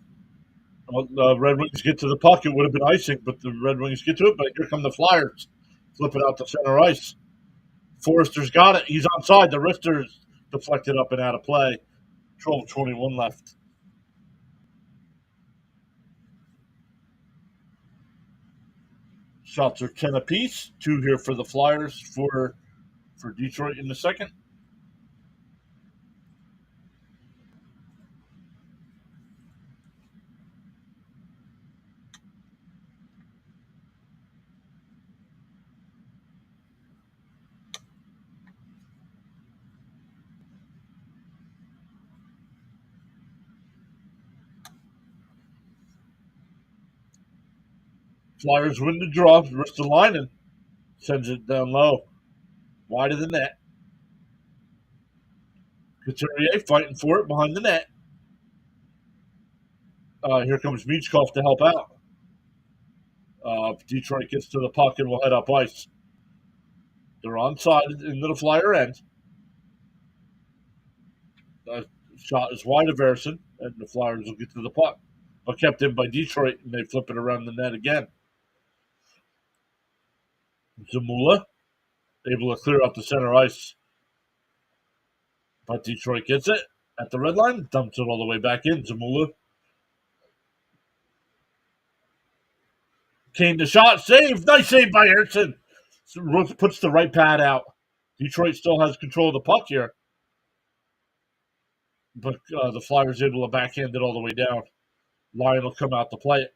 The Red Wings get to the puck. It would have been icing, but the Red Wings get to it. But here come the Flyers. Flip it out to center ice. Forrester's got it. He's onside. The wrister's deflected up and out of play. 12:21 left. Shots are 10 apiece. 2 here for the Flyers, for Detroit in the second. Flyers win the draw. Ristolainen sends it down low. wide of the net. Couturier fighting for it behind the net. Here comes Michkov to help out. Detroit gets to the puck and will head up ice. They're onside into the Flyer end. Shot is wide of Harrison, and the Flyers will get to the puck. But kept in by Detroit, and they flip it around the net again. Zamula able to clear out the center ice. But Detroit gets it at the red line, dumps it all the way back in. Zamula. Kane the shot, save, nice save by Harrison. Puts the right pad out. Detroit still has control of the puck here. But the Flyers able to backhand it all the way down. Lyon will come out to play it.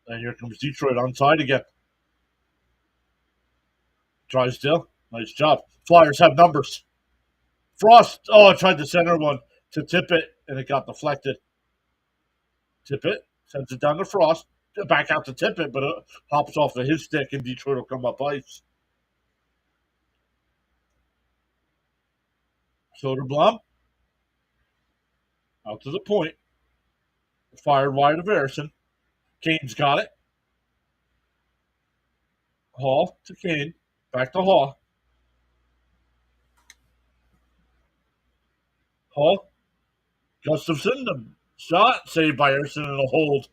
And here comes Detroit onside again. Drysdale, nice job. Flyers have numbers. Frost, tried the center one to tip it, and it got deflected. Tip it, sends it down to Frost. Back out to tip it, but it hops off of his stick, and Detroit will come up ice. Soderblom out to the point. Fired wide of Harrison. Kane's got it. Hall to Kane. Back to Hall. Hall. Gustafson, the shot. Saved by Harrison and a hold.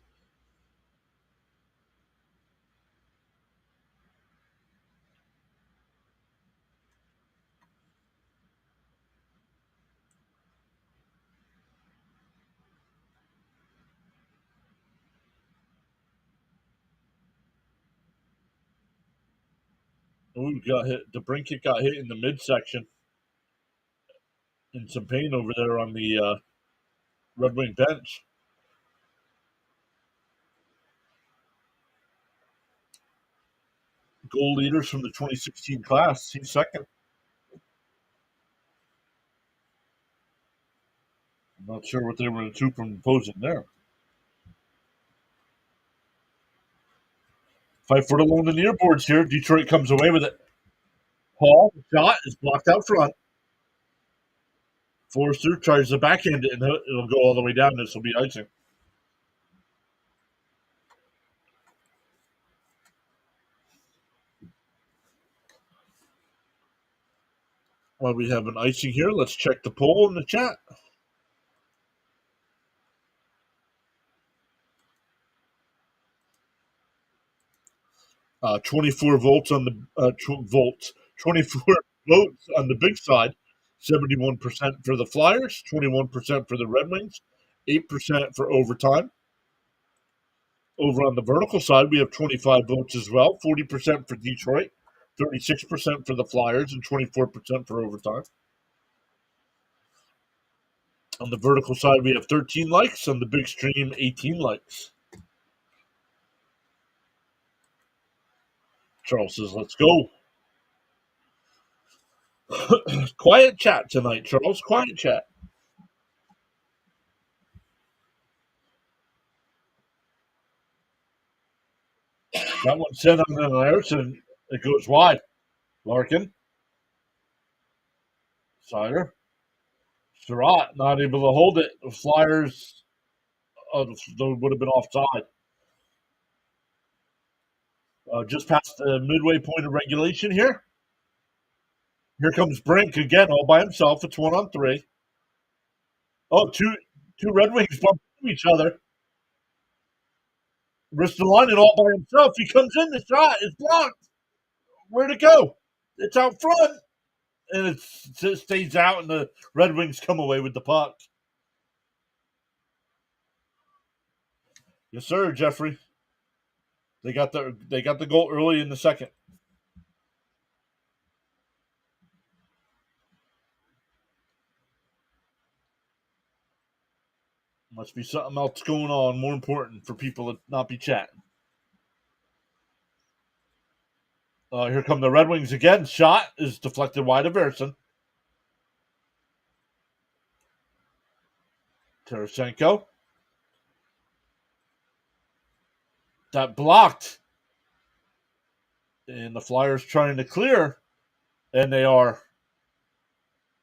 Ooh, got hit. DeBrincat got hit in the midsection. In some pain over there on the Red Wing bench. Goal leaders from the 2016 class. He's second. I'm not sure what they were into from opposing there. Fight for the lone in the earboards here. Detroit comes away with it. Hall, shot is blocked out front. Forster tries to backhand it, and it'll go all the way down. This will be icing. While we have an icing here, let's check the poll in the chat. 24 volts on the 24 votes on the big side. 71% for the Flyers, 21% for the Red Wings, 8% for overtime. Over on the vertical side, we have 25 votes as well. 40% for Detroit, 36% for the Flyers, and 24% for overtime. On the vertical side, we have 13 likes. On the big stream, 18 likes. Charles says, let's go. Quiet chat tonight, Charles. Quiet chat. That one sent on the Harrison. It goes wide. Larkin. Sider. Surratt not able to hold it. The Flyers would have been offside. Just past the midway point of regulation here. Here comes Brink again, all by himself. It's 1-on-3. Oh, two Red Wings bump into each other. Ristolainen all by himself. He comes in. The shot is blocked. Where'd it go? It's out front. And it stays out, and the Red Wings come away with the puck. Yes, sir, Jeffrey. They got the goal early in the second. Must be something else going on more important for people to not be chatting. Here come the Red Wings again. Shot is deflected wide of Harrison. Tarasenko. That blocked. And the Flyers trying to clear. And they are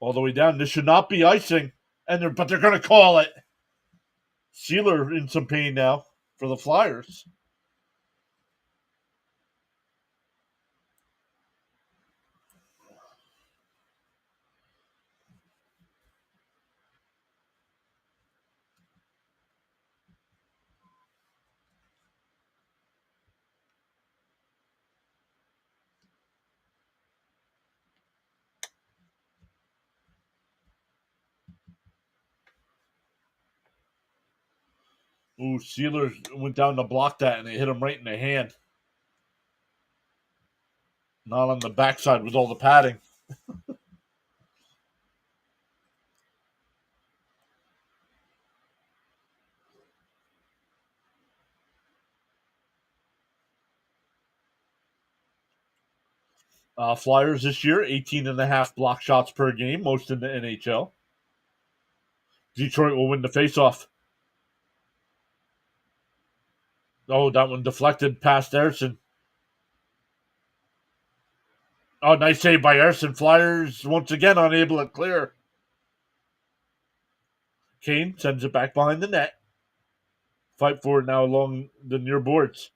all the way down. This should not be icing. But they're going to call it. Sealer in some pain now for the Flyers. Ooh, Sealer went down to block that, and it hit him right in the hand. Not on the backside with all the padding. Flyers this year, 18.5 block shots per game, most in the NHL. Detroit will win the faceoff. Oh, that one deflected past Erson. Oh, nice save by Erson. Flyers once again unable to clear. Kane sends it back behind the net. Fight for it now along the near boards.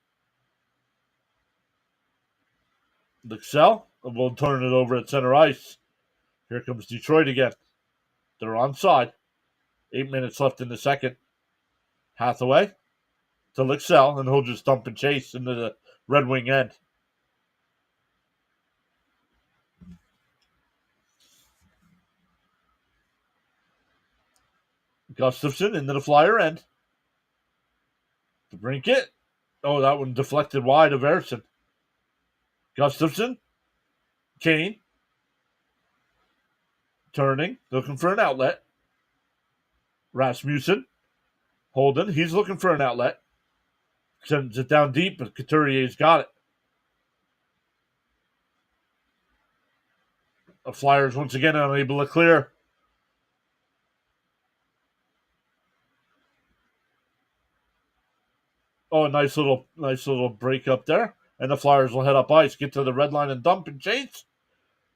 Lixell will turn it over at center ice. Here comes Detroit again. They're onside. 8 minutes left in the second. Hathaway to Lixell, and he'll just dump and chase into the Red Wing end. Gustafsson into the Flyer end. To brink it. Oh, that one deflected wide of Erson. Gustafsson. Kane. Turning. Looking for an outlet. Rasmussen. Holden. He's looking for an outlet. Sends it down deep, but Couturier's got it. The Flyers once again unable to clear. Oh, a nice little break up there. And the Flyers will head up ice, get to the red line and dump and chase.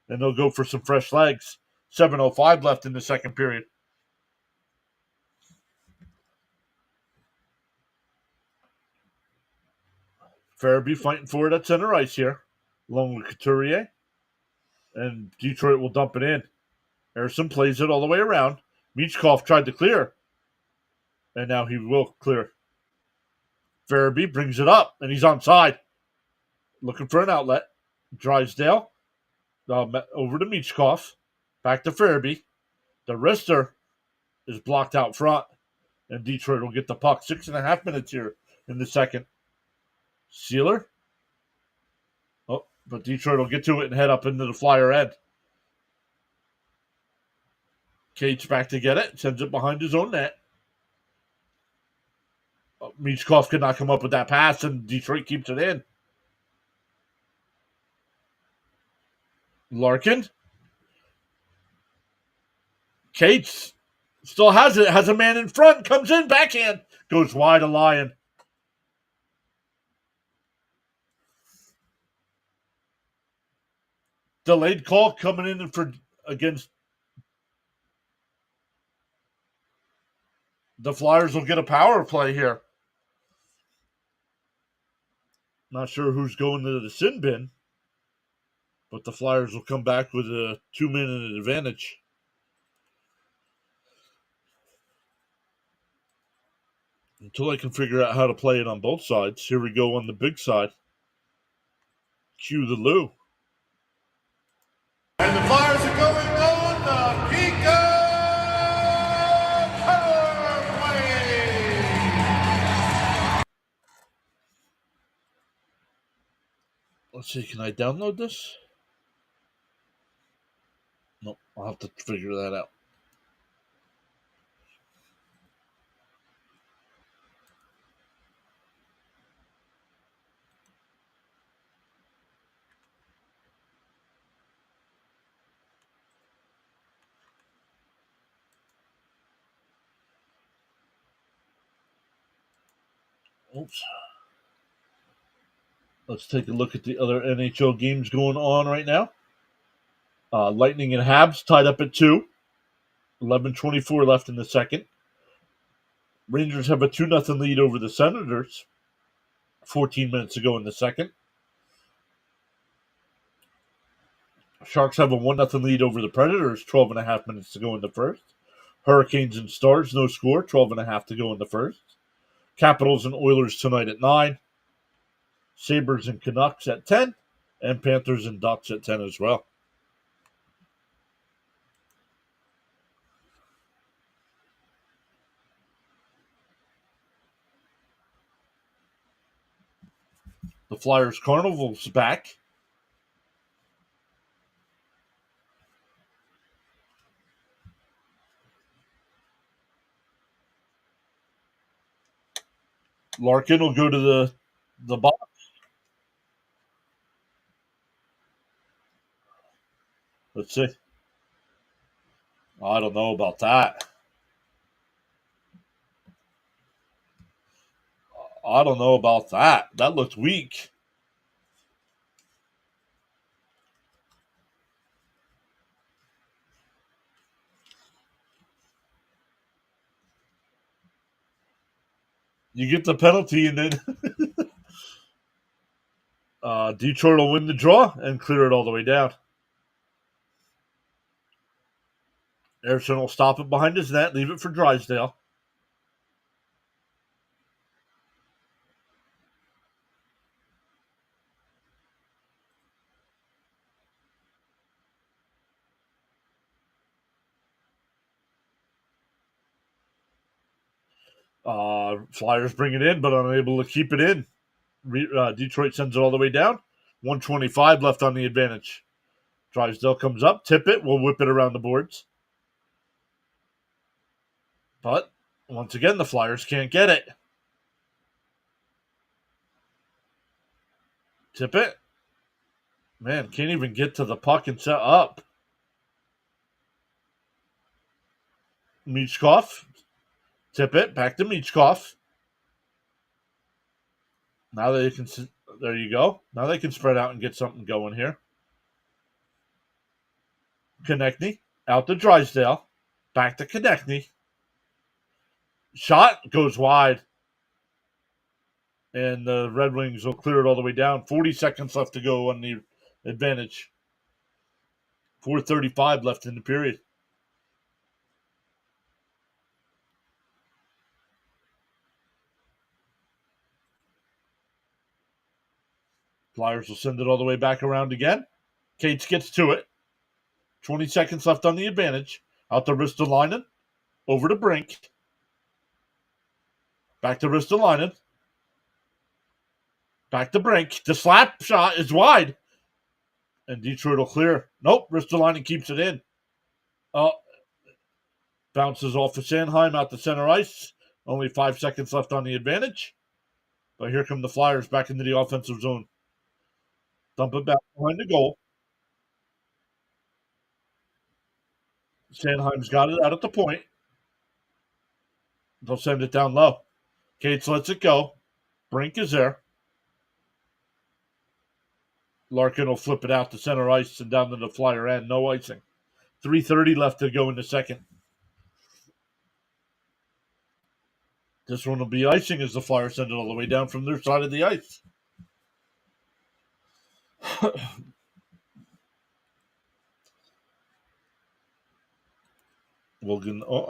And they'll go for some fresh legs. 7:05 left in the second period. Farabee fighting for it at center ice here, along with Couturier. And Detroit will dump it in. Erson plays it all the way around. Michkov tried to clear. And now he will clear. Farabee brings it up, and he's onside. Looking for an outlet. Drysdale over to Michkov. Back to Farabee. The wrister is blocked out front. And Detroit will get the puck. 6.5 minutes here in the second. Sealer. Oh, but Detroit will get to it and head up into the Flyer end. Cage back to get it. Sends it behind his own net. Michkov could not come up with that pass, and Detroit keeps it in. Larkin. Cates still has it. Has a man in front. Comes in. Backhand. Goes wide of Lyon. Delayed call coming in for against the Flyers. Will get a power play here. Not sure who's going to the sin bin, but the Flyers will come back with a 2-minute advantage. Until I can figure out how to play it on both sides. Here we go on the big side. Cue the Lou. And the Flyers are going on the Pico Powerway. Let's see, can I download this? Nope, I'll have to figure that out. Oops. Let's take a look at the other NHL games going on right now. Lightning and Habs tied up at 2. 11:24 left in the second. Rangers have a 2-0 lead over the Senators. 14 minutes to go in the second. Sharks have a 1-0 lead over the Predators. 12.5 minutes to go in the first. Hurricanes and Stars, no score. 12.5 to go in the first. Capitals and Oilers tonight at 9. Sabres and Canucks at 10. And Panthers and Ducks at 10 as well. The Flyers Carnival's back. Larkin will go to the box. Let's see. I don't know about that. I don't know about that. That looks weak. You get the penalty, and then Detroit will win the draw and clear it all the way down. Erickson will stop it behind his net, leave it for Drysdale. Flyers bring it in, but unable to keep it in. Detroit sends it all the way down. 1:25 left on the advantage. Drysdale comes up, tip it, we'll whip it around the boards. But once again, the Flyers can't get it. Tip it. Man, can't even get to the puck and set up. Michkov. Tip it. Back to Michkov. Now they can. There you go. Now they can spread out and get something going here. Konechny. Out to Drysdale. Back to Konechny. Shot goes wide. And the Red Wings will clear it all the way down. 40 seconds left to go on the advantage. 4:35 left in the period. Flyers will send it all the way back around again. Cates gets to it. 20 seconds left on the advantage. Out to Ristolainen. Over to Brink. Back to Ristolainen. Back to Brink. The slap shot is wide. And Detroit will clear. Nope, Ristolainen keeps it in. Bounces off of Sanheim out to center ice. Only 5 seconds left on the advantage. But here come the Flyers back into the offensive zone. Dump it back behind the goal. Sanheim's got it out at the point. They'll send it down low. Cates lets it go. Brink is there. Larkin will flip it out to center ice and down to the Flyer end. No icing. 3:30 left to go in the second. This one will be icing as the Flyers send it all the way down from their side of the ice. I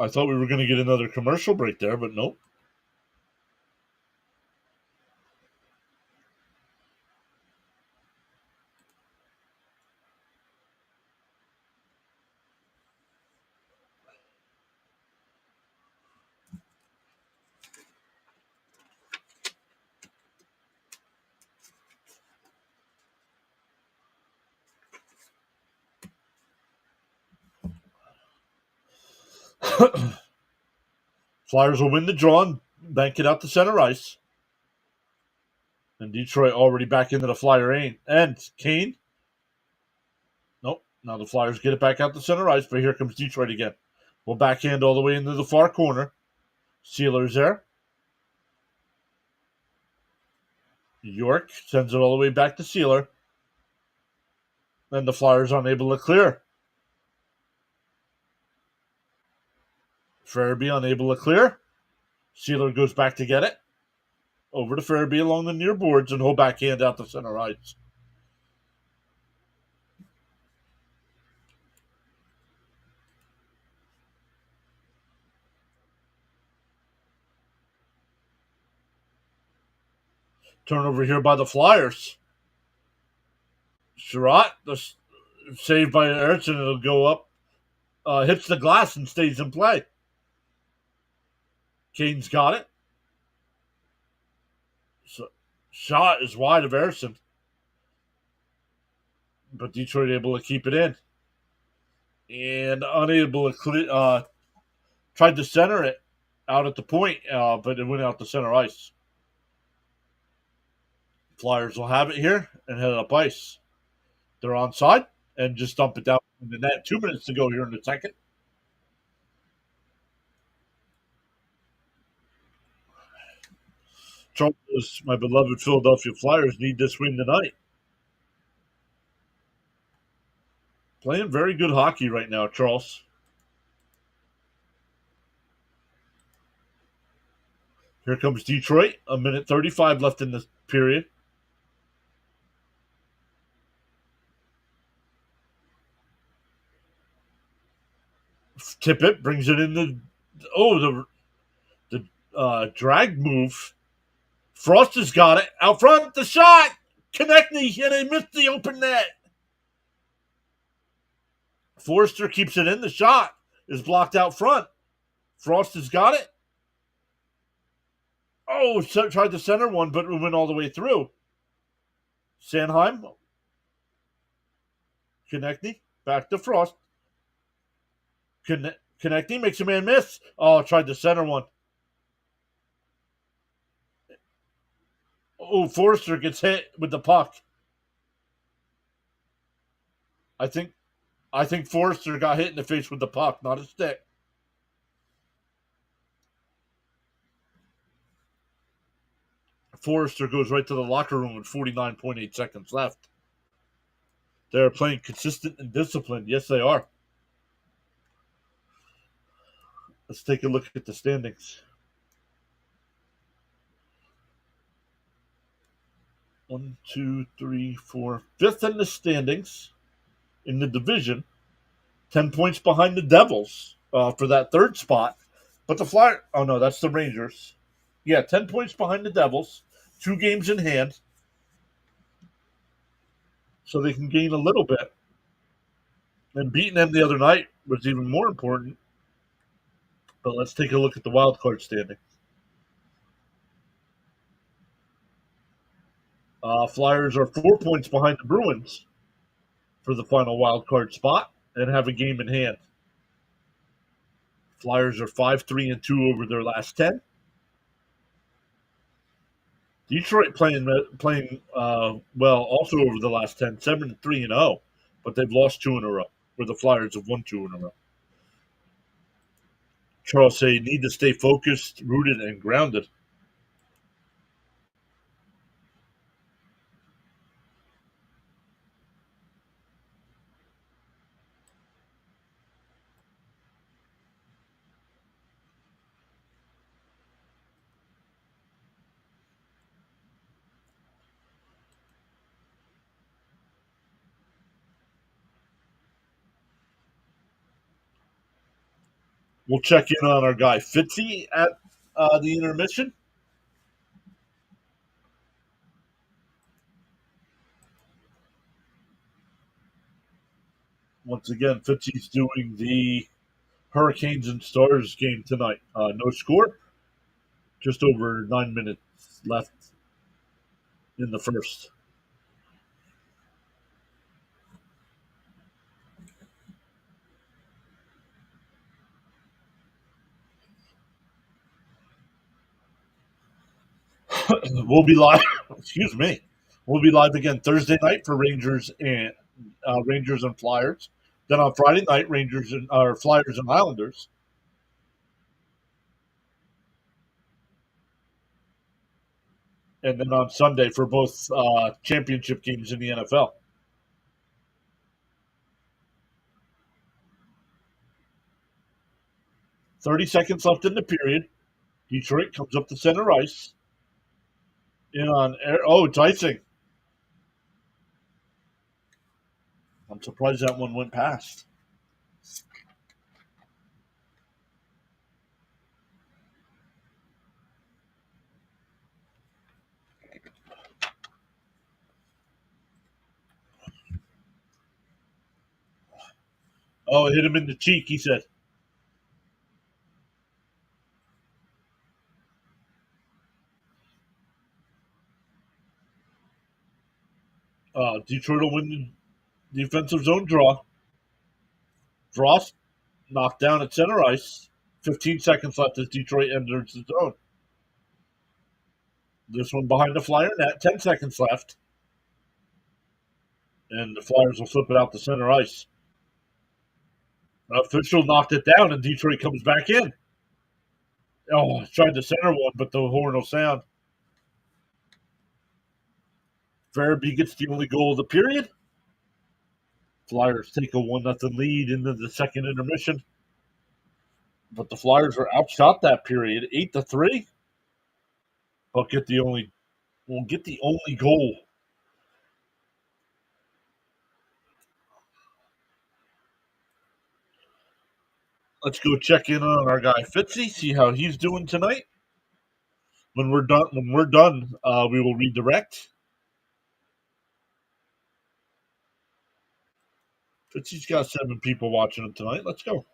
thought we were going to get another commercial break there, but nope. Flyers will win the draw and bank it out to center ice. And Detroit already back into the Flyer end. Kane. Nope. Now the Flyers get it back out to center ice, but here comes Detroit again. We'll backhand all the way into the far corner. Sealer's there. York sends it all the way back to Sealer. And the Flyers unable to clear. Farabee unable to clear. Sealer goes back to get it. Over to Farabee along the near boards and hold backhand out to center ice. Turnover here by the Flyers. Sherratt, saved by Erickson, it'll go up, hits the glass and stays in play. Kane's got it. So, shot is wide of Erickson, but Detroit able to keep it in. And unable to tried to center it out at the point, but it went out to center ice. Flyers will have it here and head up ice. They're onside and just dump it down in the net. 2 minutes to go here in the second. Charles, my beloved Philadelphia Flyers, need this win tonight. Playing very good hockey right now, Charles. Here comes Detroit. 1:35 left in the period. Tippett brings it in the drag move. Frost has got it. Out front, the shot! Konechny, and he missed the open net. Forrester keeps it in. The shot is blocked out front. Frost has got it. Oh, tried to center one, but it went all the way through. Sanheim. Konechny, back to Frost. Konechny makes a man miss. Oh, tried to center one. Oh, Forrester gets hit with the puck. I think Forrester got hit in the face with the puck, not a stick. Forrester goes right to the locker room with 49.8 seconds left. They're playing consistent and disciplined. Yes, they are. Let's take a look at the standings. 1, 2, 3, 4. Fifth in the standings in the division. 10 points behind the Devils for that third spot. But the Flyers, oh no, that's the Rangers. Yeah, 10 points behind the Devils. 2 games in hand. So they can gain a little bit. And beating them the other night was even more important. But let's take a look at the wild card standing. Flyers are 4 points behind the Bruins for the final wild card spot and have a game in hand. Flyers are 5-3-2 over their last 10. Detroit playing well also over the last 10, 7-3-0, but they've lost 2 in a row, where the Flyers have won 2 in a row. Charles say need to stay focused, rooted, and grounded. We'll check in on our guy Fitzy at the intermission. Once again, Fitzy's doing the Hurricanes and Stars game tonight. No score. Just over 9 minutes left in the first. We'll be live. Excuse me. We'll be live again Thursday night for Rangers and Flyers. Then on Friday night, Flyers and Islanders. and then on Sunday for both championship games in the NFL. "30 seconds left in the period. Detroit comes up to center ice. In on air. Oh, it's icing. I'm surprised that one went past. Oh, it hit him in the cheek, he said. Detroit will win the defensive zone draw. Frost knocked down at center ice. 15 seconds left as Detroit enters the zone. This one behind the Flyer net. 10 seconds left. And the Flyers will flip it out to center ice. Official knocked it down, and Detroit comes back in. Oh, tried the center one, but the horn will sound. Farabee gets the only goal of the period. Flyers take a 1-0 lead into the second intermission. But the Flyers were outshot that period, 8-3. But get the only goal. Let's go check in on our guy Fitzy, see how he's doing tonight. When we're done, we will redirect. Fitzy's got 7 people watching him tonight. Let's go.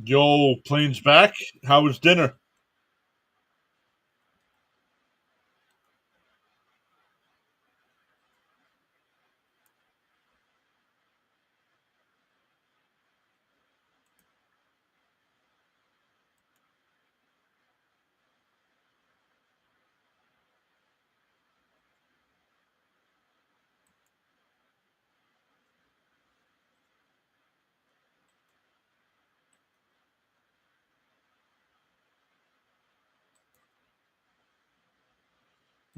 Yo, plane's back. How was dinner?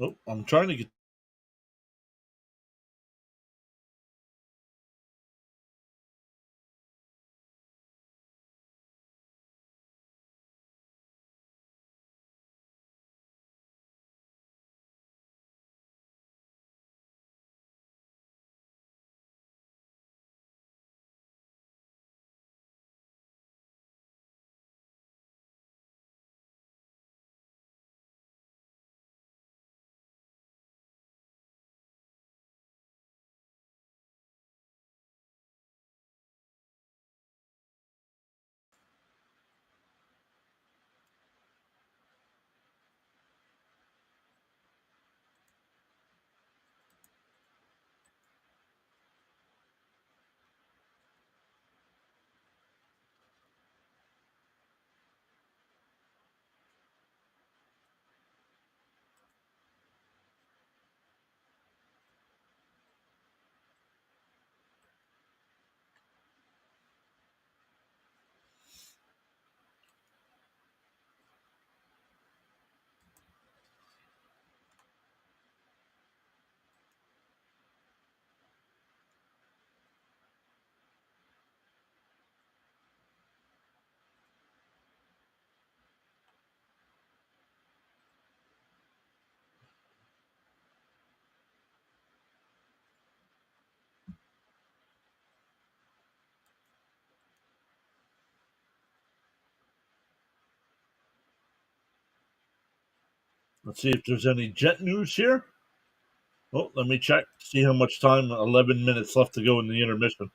Oh, I'm trying to get Let's see if there's any Jet news here. Oh, let me check. See how much time. 11 minutes left to go in the intermission.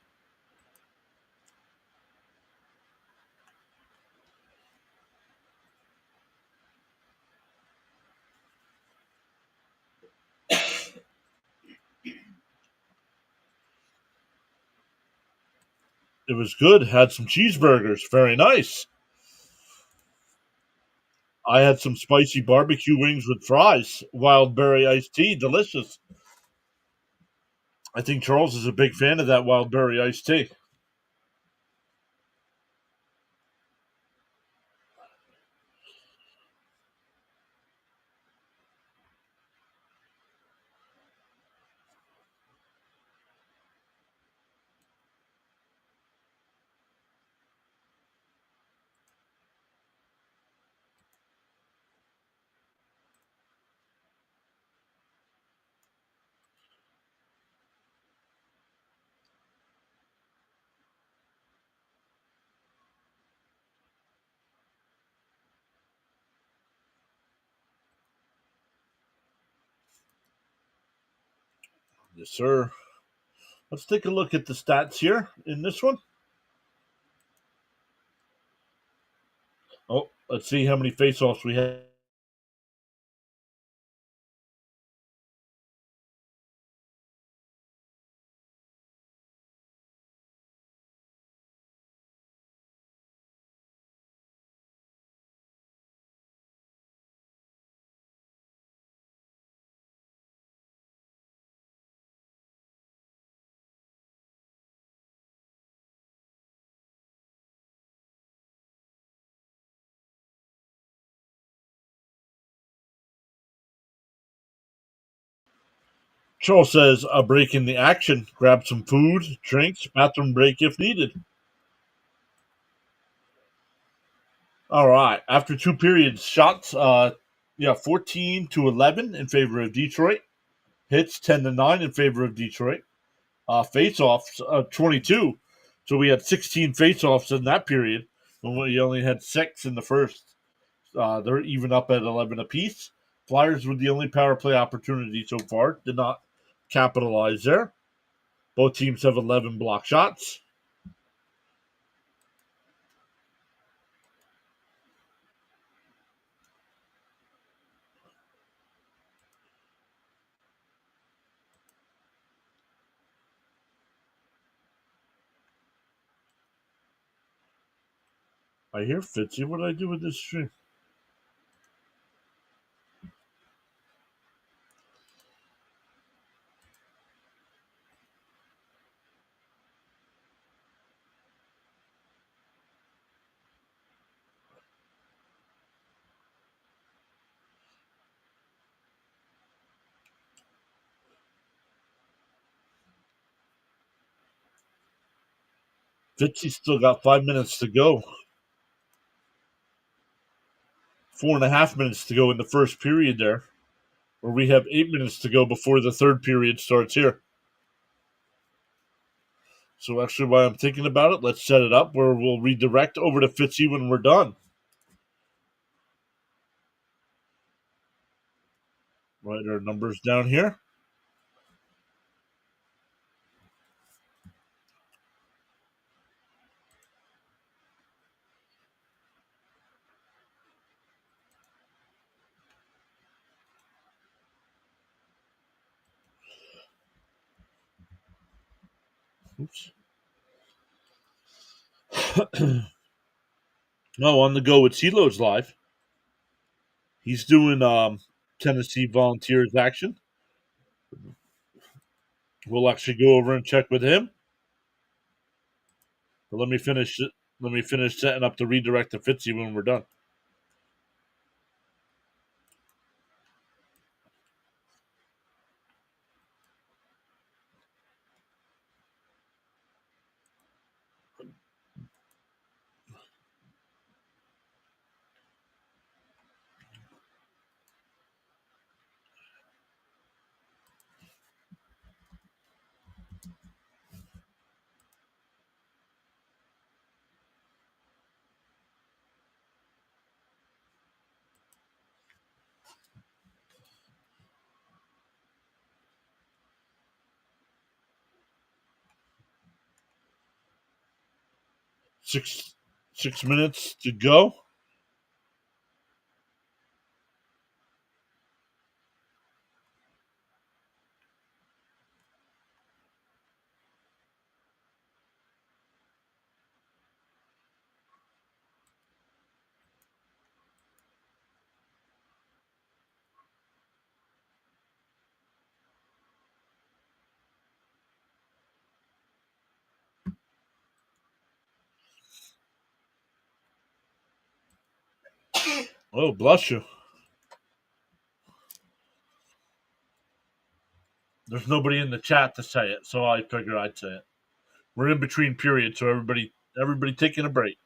It was good. Had some cheeseburgers. Very nice. I had some spicy barbecue wings with fries. Wild berry iced tea. Delicious. I think Charles is a big fan of that wild berry iced tea. Yes, sir. Let's take a look at the stats here in this one. Oh, let's see how many faceoffs we have. Charles says a break in the action. Grab some food, drinks, bathroom break if needed. All right. After two periods, shots, 14-11 in favor of Detroit. Hits 10-9 in favor of Detroit. Face-offs, 22. So we had 16 face-offs in that period when we only had six in the first. They're even up at 11 apiece. Flyers with the only power play opportunity so far did not capitalize there. Both teams have 11 block shots. I hear Fitzy. What did I do with this stream? Fitzy still got 5 minutes to go. 4.5 minutes to go in the first period there, where we have 8 minutes to go before the third period starts here. So actually, while I'm thinking about it, let's set it up where we'll redirect over to Fitzy when we're done. Write our numbers down here. Oops. No, on the go with Celo's live. He's doing Tennessee Volunteers action. We'll actually go over and check with him. But let me finish it. Let me finish setting up the redirect to Fitzy when we're done. Six minutes to go. Oh, bless you. There's nobody in the chat to say it, so I figure I'd say it. We're in between periods, so everybody taking a break.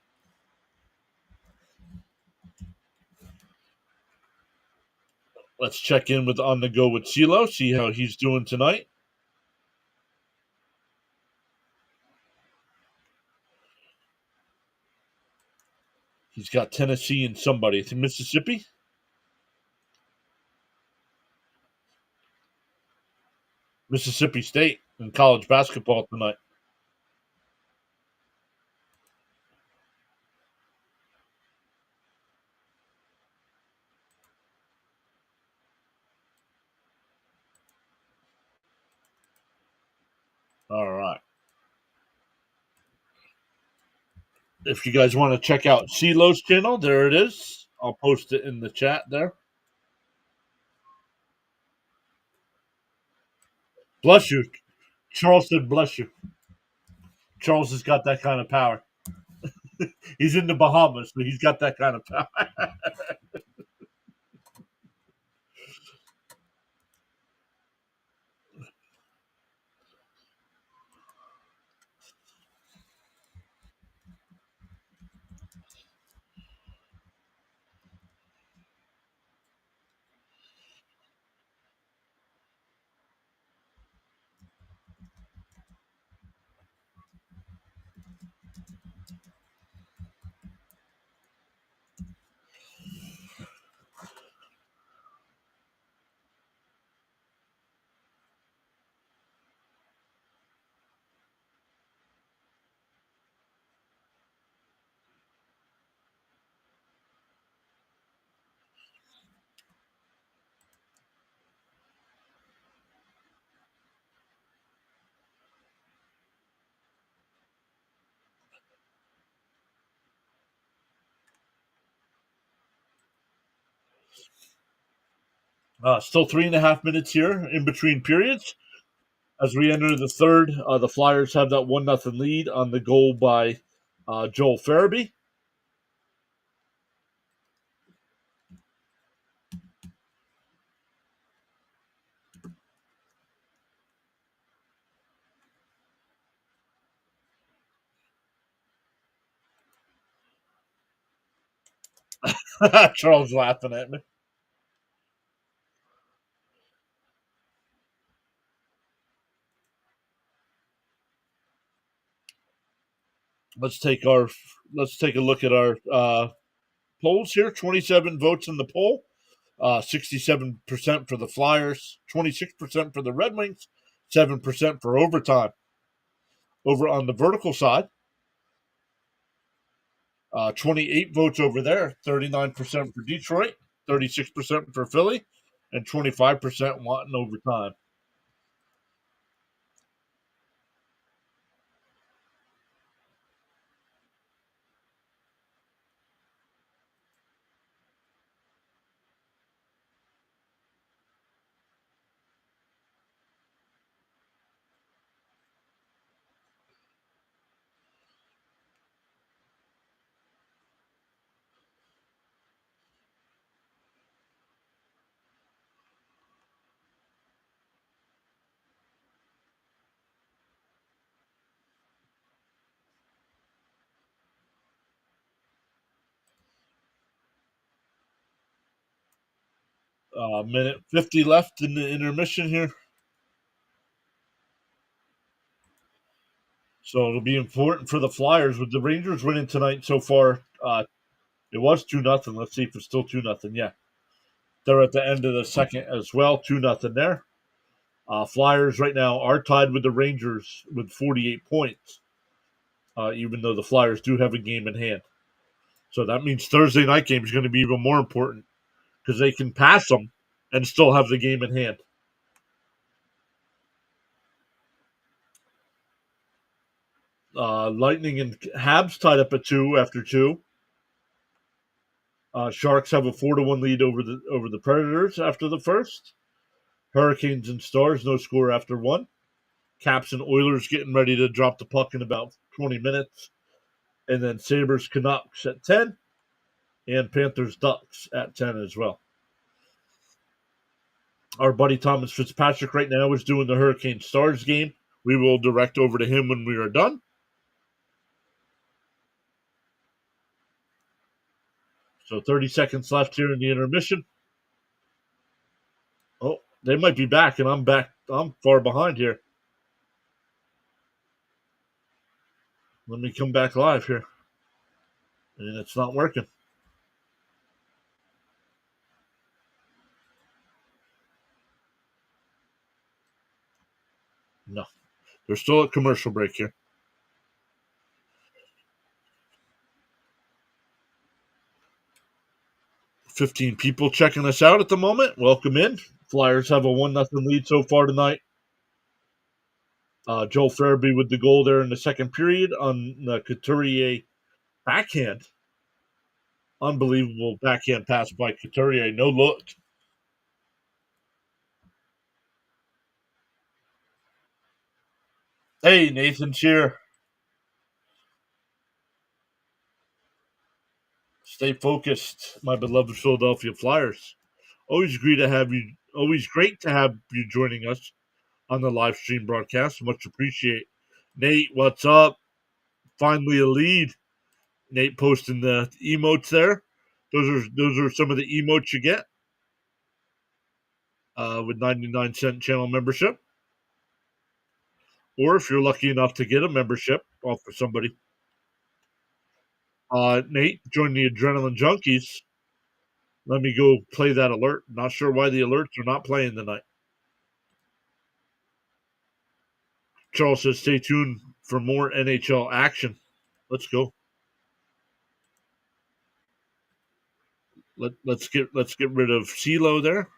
Let's check in with On the Go with CeeLo, see how he's doing tonight. He's got Tennessee and somebody. It's Mississippi. Mississippi State in college basketball tonight. All right. If you guys want to check out CeeLo's channel, there it is. I'll post it in the chat there. Bless you. Charles said, bless you. Charles has got that kind of power. He's in the Bahamas, but he's got that kind of power. 3.5 minutes here in between periods. As we enter the third, the Flyers have that 1-0 lead on the goal by Joel Farabee. Charles laughing at me. Let's take a look at our polls here. 27 votes in the poll. 67% for the Flyers, 26% for the Red Wings, 7% for overtime. Over on the vertical side, 28 votes over there, 39% for Detroit, 36% for Philly, and 25% wanting overtime. Minute 50 left in the intermission here. So it'll be important for the Flyers with the Rangers winning tonight so far. It was 2-0. Let's see if it's still 2-0. Yeah. They're at the end of the second as well. 2-0 there. Flyers right now are tied with the Rangers with 48 points. even though the Flyers do have a game in hand. So that means Thursday night game is going to be even more important because they can pass them and still have the game in hand. Lightning and Habs tied up at 2 after 2. Sharks have a 4-1 lead over the Predators after the first. Hurricanes and Stars, no score after 1. Caps and Oilers getting ready to drop the puck in about 20 minutes. And then Sabres Canucks at 10. And Panthers Ducks at 10 as well. Our buddy Thomas Fitzpatrick right now is doing the Hurricane Stars game. We will direct over to him when we are done. So 30 seconds left here in the intermission. Oh, they might be back, and I'm back. I'm far behind here. Let me come back live here. And it's not working. No. There's still a commercial break here. 15 people checking us out at the moment. Welcome in. Flyers have a 1-0 lead so far tonight. Joel Farabee with the goal there in the second period on the Couturier backhand. Unbelievable backhand pass by Couturier. No look. Hey, Nathan's here. Stay focused, my beloved Philadelphia Flyers. Always great to have you. Always great to have you joining us on the live stream broadcast. Much appreciate. Nate, what's up? Finally a lead. Nate posting the emotes there. Those are some of the emotes you get with 99-cent channel membership. Or if you're lucky enough to get a membership off for somebody. Nate, join the Adrenaline Junkies. Let me go play that alert. Not sure why the alerts are not playing tonight. Charles says, stay tuned for more NHL action. Let's go. Let's get rid of CeeLo there.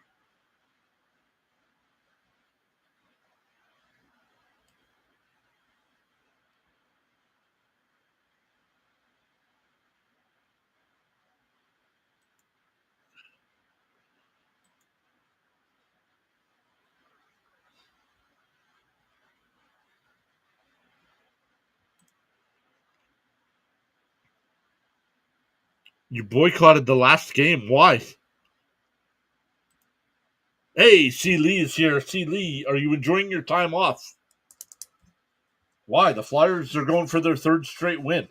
You boycotted the last game. Why? Hey, C. Lee is here. C. Lee, are you enjoying your time off? Why? The Flyers are going for their third straight win.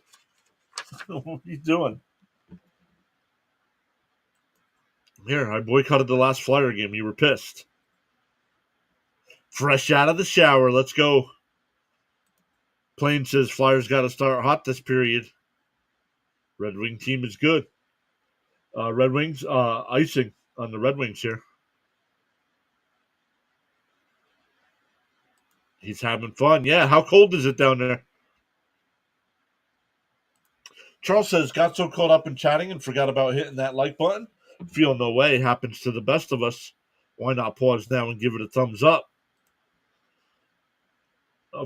What are you doing? Here, I boycotted the last Flyer game. You were pissed. Fresh out of the shower. Let's go. Plain says Flyers got to start hot this period. Red Wing team is good. Red Wings icing on the Red Wings here. He's having fun. Yeah, how cold is it down there? Charles says, got so caught up in chatting and forgot about hitting that like button. Feel no way. Happens to the best of us. Why not pause now and give it a thumbs up?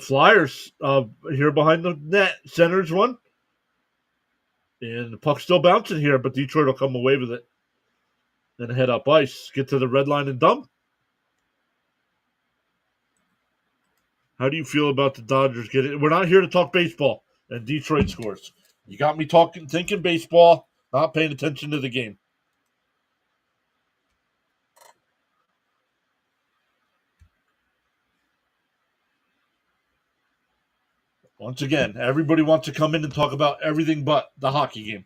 Flyers here behind the net. Centers one. And the puck's still bouncing here, but Detroit will come away with it. Then head up ice. Get to the red line and dump. How do you feel about the Dodgers getting? We're not here to talk baseball. And Detroit scores. You got me thinking baseball, not paying attention to the game. Once again, everybody wants to come in and talk about everything but the hockey game.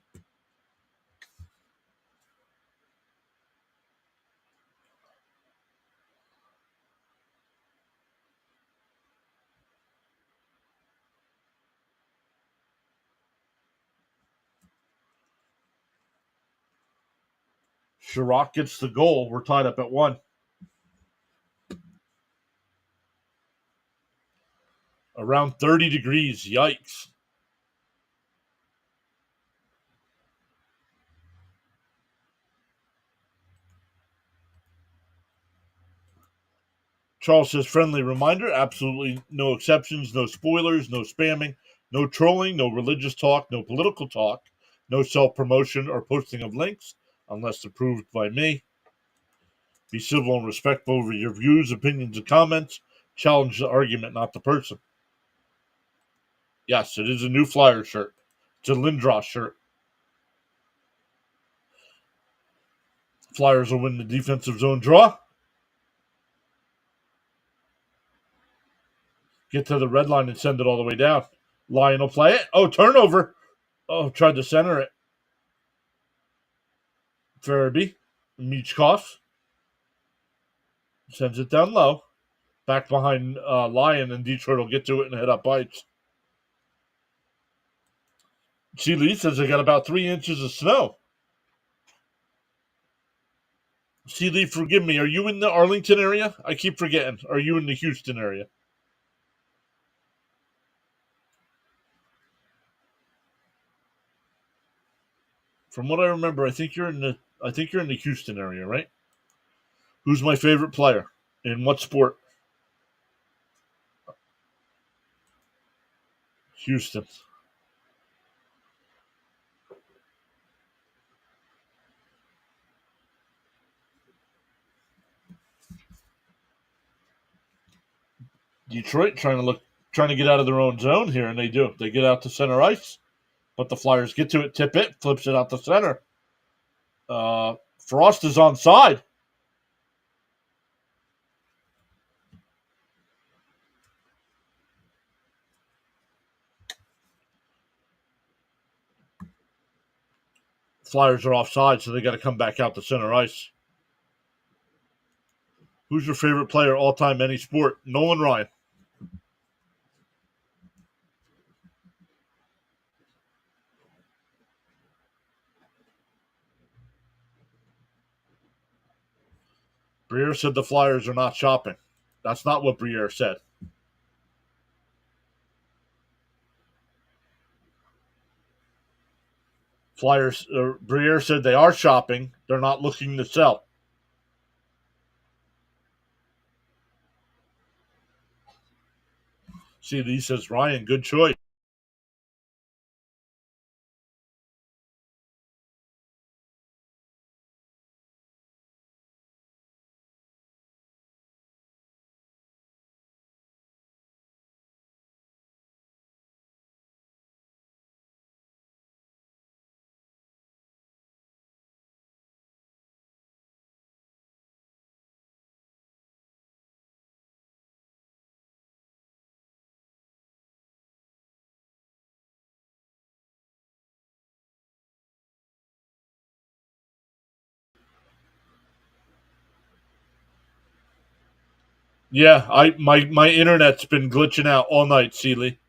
Chirac gets the goal. We're tied up at 1. Around 30 degrees. Yikes. Charles says, friendly reminder, absolutely no exceptions, no spoilers, no spamming, no trolling, no religious talk, no political talk, no self-promotion or posting of links, unless approved by me. Be civil and respectful over your views, opinions, and comments. Challenge the argument, not the person. Yes, it is a new Flyer shirt. It's a Lindros shirt. Flyers will win the defensive zone draw. Get to the red line and send it all the way down. Lyon will play it. Oh, turnover. Oh, tried to center it. Farabee. Michkov sends it down low. Back behind Lyon, and Detroit will get to it and head up ice. Seeley says they got about 3 inches of snow. Seeley, forgive me. Are you in the Arlington area? I keep forgetting. Are you in the Houston area? From what I remember, I think you're in the Houston area, right? Who's my favorite player? In what sport? Houston. Detroit trying to get out of their own zone here, and they do. They get out to center ice, but the Flyers get to it, tip it, flips it out the center. Frost is on side. Flyers are offside, so they got to come back out to center ice. Who's your favorite player all time, any sport? Nolan Ryan. Briere said the Flyers are not shopping. That's not what Briere said. Briere said they are shopping. They're not looking to sell. See, Lee says, Ryan, good choice. Yeah, my internet's been glitching out all night, Seeley.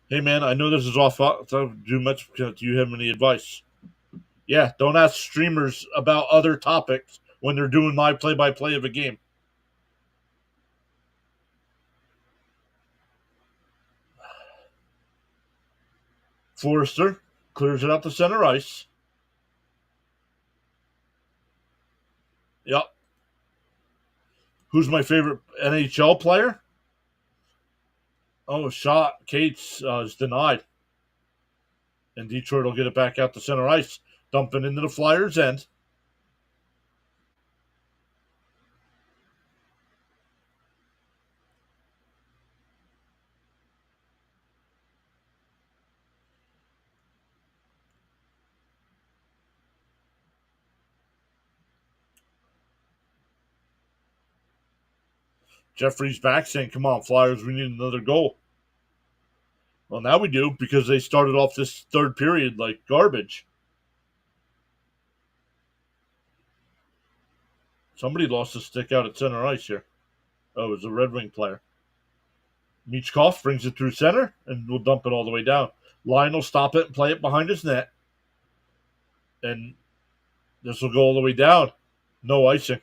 Hey man, I know this is off. Don't do much. Do you have any advice? Yeah, don't ask streamers about other topics when they're doing my play-by-play of a game. Forrester clears it out to center ice. Yep. Who's my favorite NHL player? Oh, shot. Cates is denied. And Detroit will get it back out to center ice. Dumping into the Flyers' end. Jeffrey's back saying, come on, Flyers, we need another goal. Well, now we do because they started off this third period like garbage. Somebody lost a stick out at center ice here. Oh, it was a Red Wing player. Michkov brings it through center and will dump it all the way down. Lyon will stop it and play it behind his net. And this will go all the way down. No icing.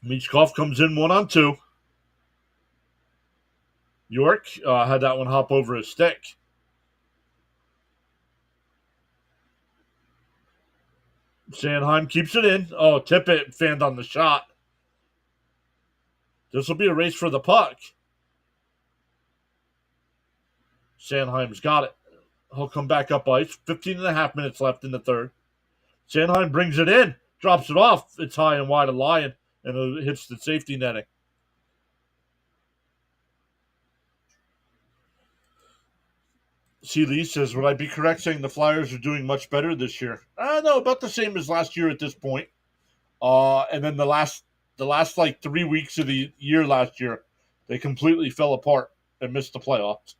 Michkov comes in 1-on-2. York had that one hop over his stick. Sanheim keeps it in. Oh, Tippett fanned on the shot. This will be a race for the puck. Sanheim's got it. He'll come back up ice. 15 and a half minutes left in the third. Sanheim brings it in. Drops it off. It's high and wide of Lyon. And it hits the safety netting. C. Lee says, would I be correct saying the Flyers are doing much better this year? No, about the same as last year at this point. And then the last like 3 weeks of the year last year, they completely fell apart and missed the playoffs.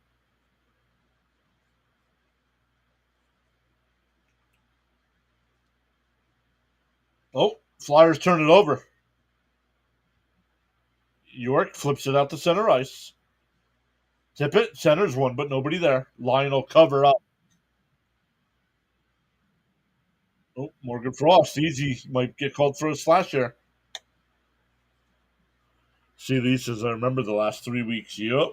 Oh, Flyers turn it over. York flips it out to center ice. Tippett centers one, but nobody there. Lyon will cover up. Oh, Morgan Frost. Easy. Might get called for a slash here. See, Lee says, I remember the last 3 weeks. Yup.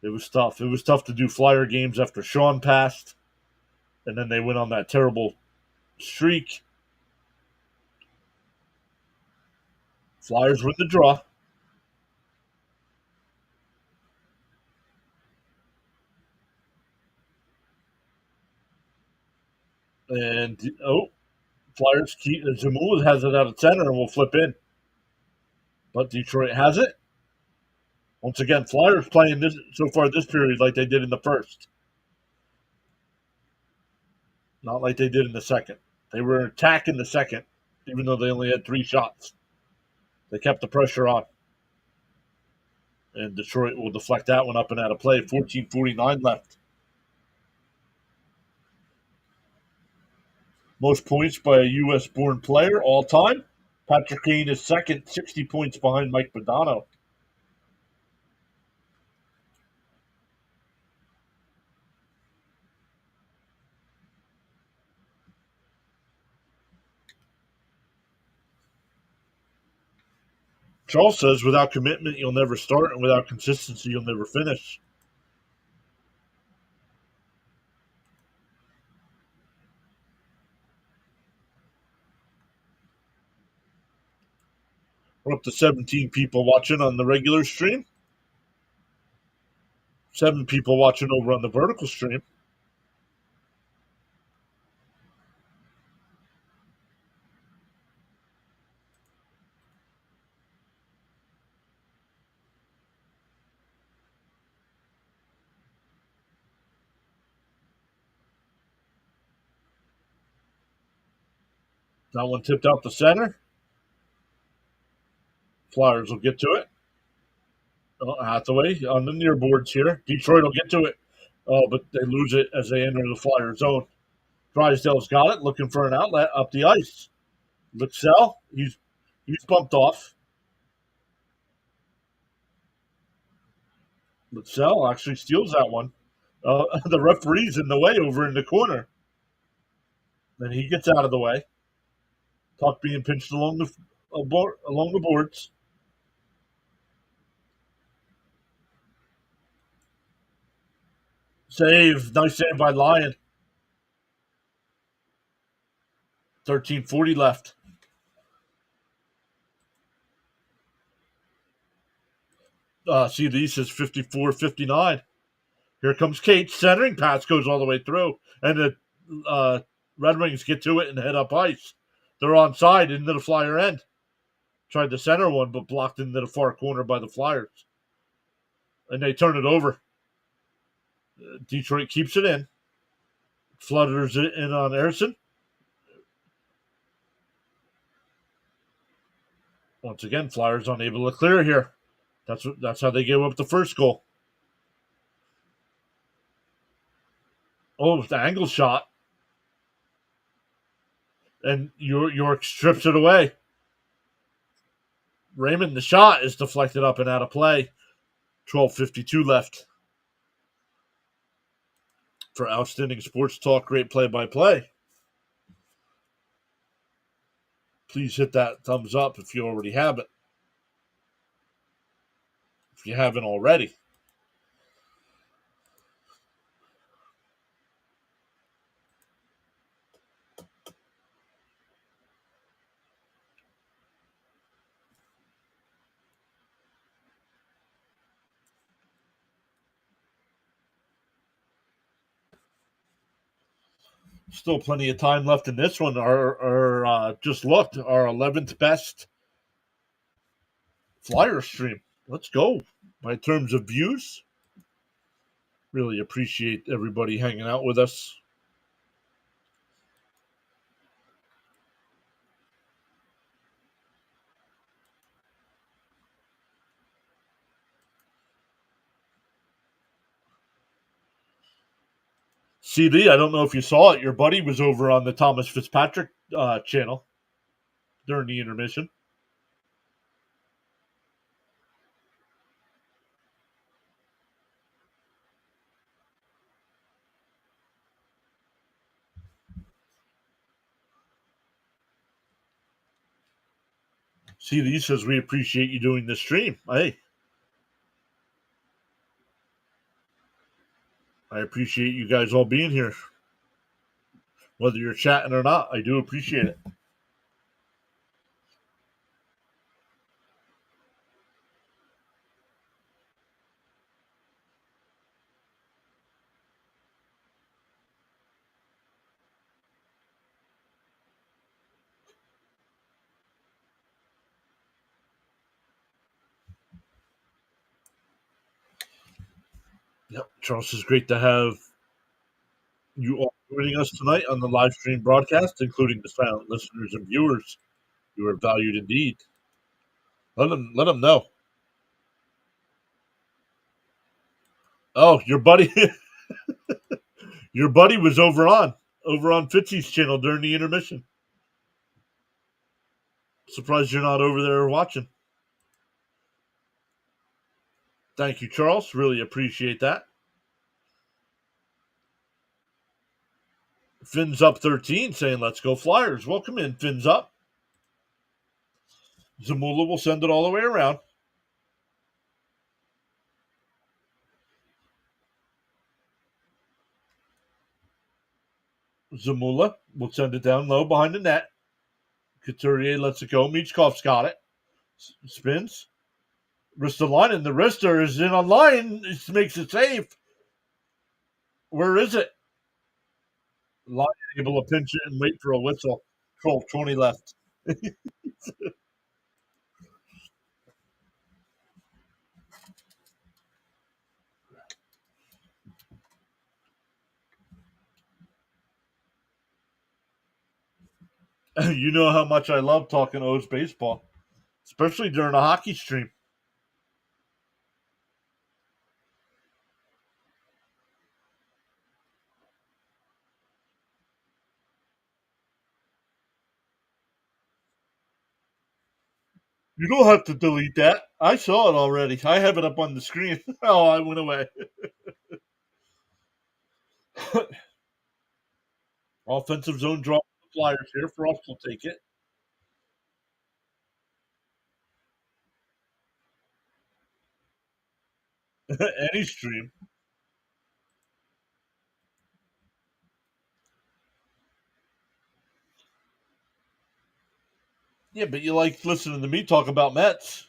It was tough. It was tough to do Flyer games after Sean passed. And then they went on that terrible streak. Flyers win the draw. And, Flyers keep Zamula has it out of center and will flip in. But Detroit has it. Once again, Flyers playing this so far this period like they did in the first. Not like they did in the second. They were attacking the second, even though they only had 3 shots. They kept the pressure on. And Detroit will deflect that one up and out of play. 14:49 left. Most points by a U.S.-born player all time. Patrick Kane is second, 60 points behind Mike Modano. Charles says, without commitment, you'll never start, and without consistency, you'll never finish. We're up to 17 people watching on the regular stream. 7 people watching over on the vertical stream. That one tipped out the center. Flyers will get to it. Hathaway on the near boards here. Detroit will get to it. But they lose it as they enter the Flyer zone. Drysdale's got it, looking for an outlet up the ice. Lixell, he's bumped off. Lixell actually steals that one. The referee's in the way over in the corner. Then he gets out of the way. Puck being pinched along the boards. Save. Nice save by Lyon. 13:40 left. See, these is 54-59. Here comes Kate. Centering pass goes all the way through. And the Red Wings get to it and head up ice. They're onside into the Flyer end. Tried the center one, but blocked into the far corner by the Flyers. And they turn it over. Detroit keeps it in. Flutters it in on Ersson. Once again, Flyers unable to clear here. That's how they gave up the first goal. Oh, the angle shot. And York strips it away. Raymond, the shot is deflected up and out of play. 12:52 left. For outstanding sports talk, great play-by-play. Please hit that thumbs up if you already have it. If you haven't already. Still plenty of time left in this one. Just looked, our 11th best Flyer stream. Let's go. By terms of views, really appreciate everybody hanging out with us. CD, I don't know if you saw it. Your buddy was over on the Thomas Fitzpatrick channel during the intermission. CD says we appreciate you doing this stream. Hey, I appreciate you guys all being here. Whether you're chatting or not, I do appreciate it. Yep, Charles, is great to have you all joining us tonight on the live stream broadcast, including the silent listeners and viewers. You are valued indeed. Let them know. Oh, your buddy, your buddy was over on Fitzy's channel during the intermission. Surprised you're not over there watching. Thank you, Charles. Really appreciate that. Fins up 13 saying, let's go Flyers. Welcome in, Fins up. Zamula will send it all the way around. Zamula will send it down low behind the net. Couturier lets it go. Michkov's got it. Spins. Ristolainen. The wrister is in on line. It makes it safe. Where is it? Line able to pinch it and wait for a whistle. 12:20 left. You know how much I love talking O's baseball, especially during a hockey stream. You don't have to delete that. I saw it already. I have it up on the screen. Oh, I went away. Offensive zone draw for the Flyers here. Frost will take it. Any stream. Yeah, but you like listening to me talk about Mets.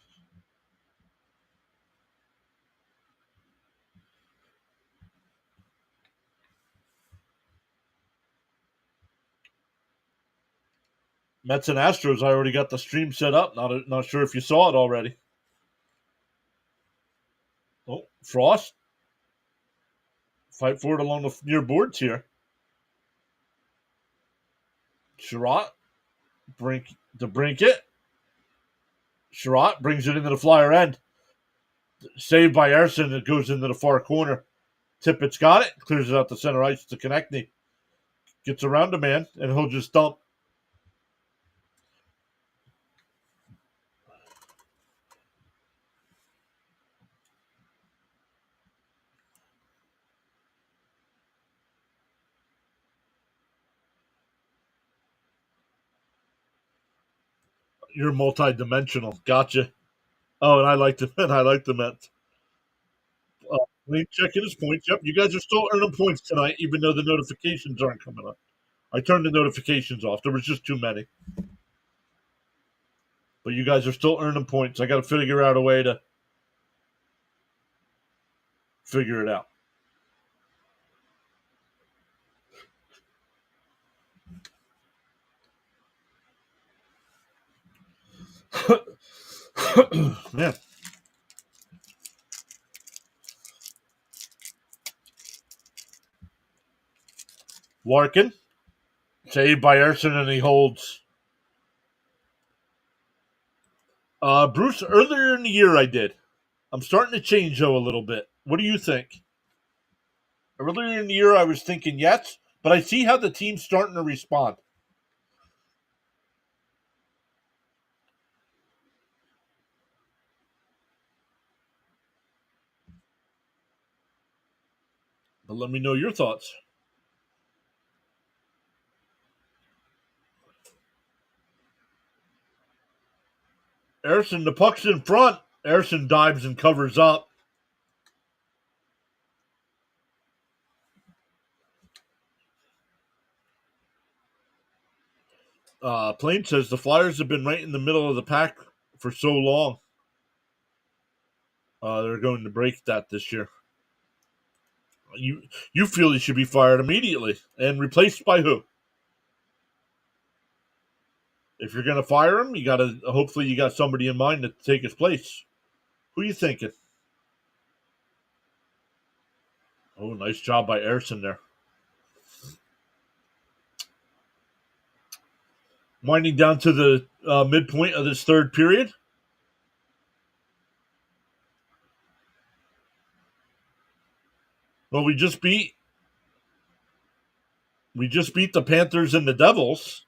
Mets and Astros, I already got the stream set up. Not sure if you saw it already. Oh, Frost. Fight for it along the near boards here. Sherratt. Brinket. Sherratt brings it into the Flyer end. Saved by Erson. It goes into the far corner. Tippett's got it. Clears it out to center ice to Konechny. Gets around the man, and he'll just dump. You're multi-dimensional. Gotcha. Oh, and I like the and I like the Mets. Wayne checking his points. Yep, you guys are still earning points tonight, even though the notifications aren't coming up. I turned the notifications off. There was just too many. But you guys are still earning points. I got to figure out a way to figure it out. Man, Larkin saved by Erson, and he holds. Bruce, earlier in the year, I did. I'm starting to change though a little bit. What do you think? Earlier in the year, I was thinking yes, but I see how the team's starting to respond. But let me know your thoughts. Erson, the puck's in front. Erson dives and covers up. Plain says the Flyers have been right in the middle of the pack for so long. They're going to break that this year. You feel he should be fired immediately and replaced by who? If you're going to fire him, you got to hopefully you got somebody in mind to take his place. Who are you thinking? Oh, nice job by Erson there. Winding down to the midpoint of this third period. Well, we just beat the Panthers and the Devils.